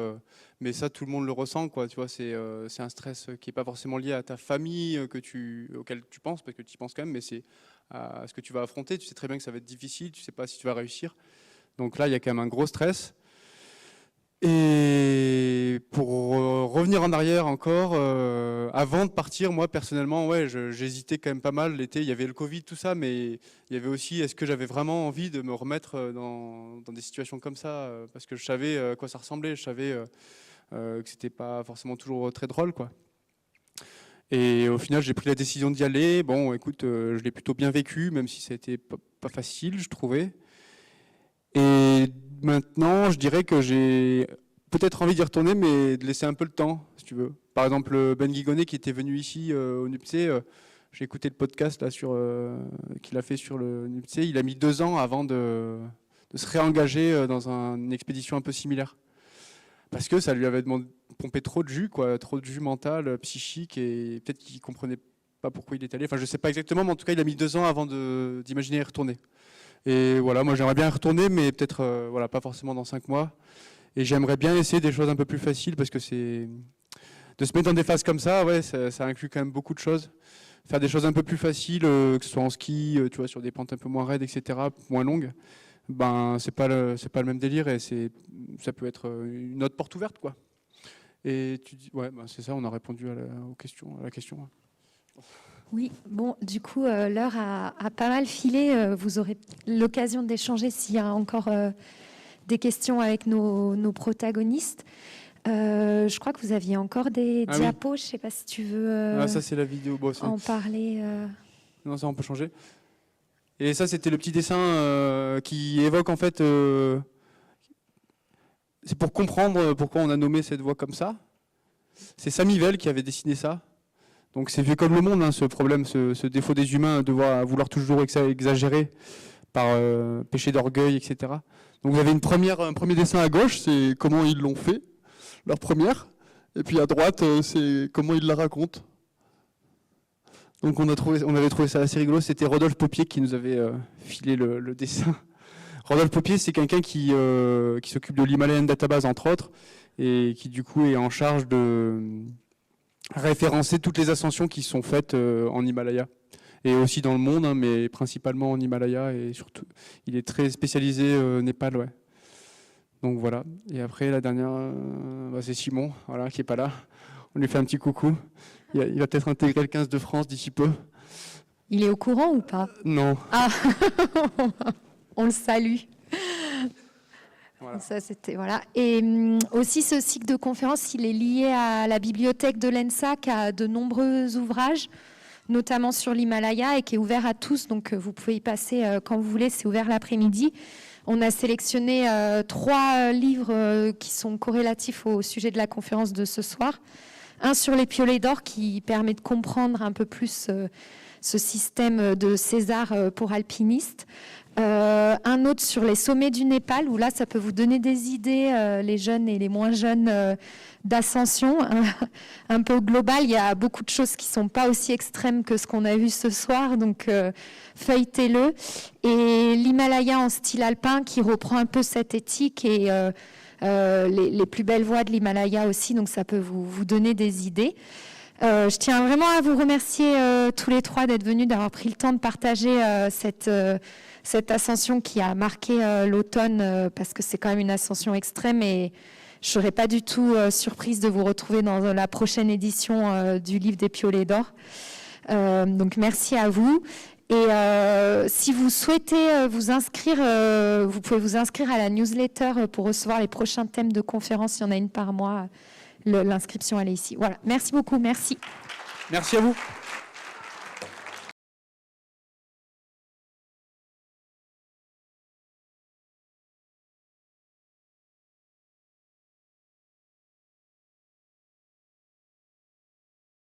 mais ça, tout le monde le ressent, quoi. Tu vois, c'est un stress qui n'est pas forcément lié à ta famille auquel tu penses, parce que tu y penses quand même, mais c'est à ce que tu vas affronter. Tu sais très bien que ça va être difficile, tu ne sais pas si tu vas réussir. Donc là, il y a quand même un gros stress. Et pour revenir en arrière encore, avant de partir, moi personnellement, ouais, j'hésitais quand même pas mal l'été. Il y avait le Covid, tout ça, mais il y avait aussi, est-ce que j'avais vraiment envie de me remettre dans des situations comme ça, parce que je savais à quoi ça ressemblait, je savais que c'était pas forcément toujours très drôle, quoi. Et au final, j'ai pris la décision d'y aller. Bon, écoute, je l'ai plutôt bien vécu, même si ça a été pas facile, je trouvais. Et maintenant, je dirais que j'ai peut-être envie d'y retourner, mais de laisser un peu le temps, si tu veux. Par exemple, Ben Guigonnet qui était venu ici au NUPC, j'ai écouté le podcast là, qu'il a fait sur le NUPC, il a mis 2 ans avant de se réengager dans une expédition un peu similaire. Parce que ça lui avait pompé trop de jus, trop de jus mental, psychique, et peut-être qu'il ne comprenait pas pourquoi il est allé. Enfin, je ne sais pas exactement, mais en tout cas, il a mis 2 ans avant d'imaginer y retourner. Et voilà, moi j'aimerais bien y retourner, mais peut-être pas forcément dans 5 mois. Et j'aimerais bien essayer des choses un peu plus faciles, parce que de se mettre dans des phases comme ça, ouais, ça inclut quand même beaucoup de choses. Faire des choses un peu plus faciles, que ce soit en ski, tu vois, sur des pentes un peu moins raides, etc., moins longues, ben c'est pas le même délire, et ça peut être une autre porte ouverte, quoi. Et tu dis, ouais, ben c'est ça, on a répondu à la question. Oui, bon, du coup, l'heure a pas mal filé. Vous aurez l'occasion d'échanger s'il y a encore des questions avec nos protagonistes. Je crois que vous aviez encore des diapos. Oui. Je ne sais pas si tu veux ça, c'est la vidéo. Bon, en parler. Non, ça, on peut changer. Et ça, c'était le petit dessin qui évoque, en fait... c'est pour comprendre pourquoi on a nommé cette voie comme ça. C'est Samy Vell qui avait dessiné ça. Donc c'est vieux comme le monde, hein, ce problème, ce défaut des humains de vouloir toujours exagérer par péché d'orgueil, etc. Donc vous avez un premier dessin à gauche, c'est comment ils l'ont fait, leur première. Et puis à droite, c'est comment ils la racontent. Donc on avait trouvé ça assez rigolo. C'était Rodolphe Popier qui nous avait filé le dessin. Rodolphe Popier, c'est quelqu'un qui s'occupe de l'Himalayan Database, entre autres, et qui du coup est en charge de référencer toutes les ascensions qui sont faites en Himalaya. Et aussi dans le monde, hein, mais principalement en Himalaya, et surtout, il est très spécialisé Népal, ouais. Donc voilà. Et après, la dernière, c'est Simon, voilà, qui n'est pas là. On lui fait un petit coucou. Il va peut-être intégrer le 15 de France d'ici peu. Il est au courant ou pas? Non. Ah, on le salue. Voilà. Ça, c'était, voilà. Et aussi, ce cycle de conférences, il est lié à la bibliothèque de l'ENSA, qui a de nombreux ouvrages, notamment sur l'Himalaya, et qui est ouvert à tous. Donc, vous pouvez y passer quand vous voulez. C'est ouvert l'après-midi. On a sélectionné 3 livres qui sont corrélatifs au sujet de la conférence de ce soir. Un sur les piolets d'or, qui permet de comprendre un peu plus ce système de César pour alpinistes. Un autre sur les sommets du Népal, où là, ça peut vous donner des idées, les jeunes et les moins jeunes, d'ascension. Un peu global, il y a beaucoup de choses qui ne sont pas aussi extrêmes que ce qu'on a vu ce soir, donc feuilletez-le. Et l'Himalaya en style alpin, qui reprend un peu cette éthique, et les plus belles voies de l'Himalaya aussi, donc ça peut vous donner des idées. Je tiens vraiment à vous remercier tous les 3 d'être venus, d'avoir pris le temps de partager cette ascension qui a marqué l'automne, parce que c'est quand même une ascension extrême, et je ne serais pas du tout surprise de vous retrouver dans la prochaine édition du livre des piolets d'or. Donc merci à vous. Et si vous souhaitez vous inscrire, vous pouvez vous inscrire à la newsletter pour recevoir les prochains thèmes de conférence. Il y en a une par mois. L'inscription, elle est ici. Voilà. Merci beaucoup. Merci. Merci à vous.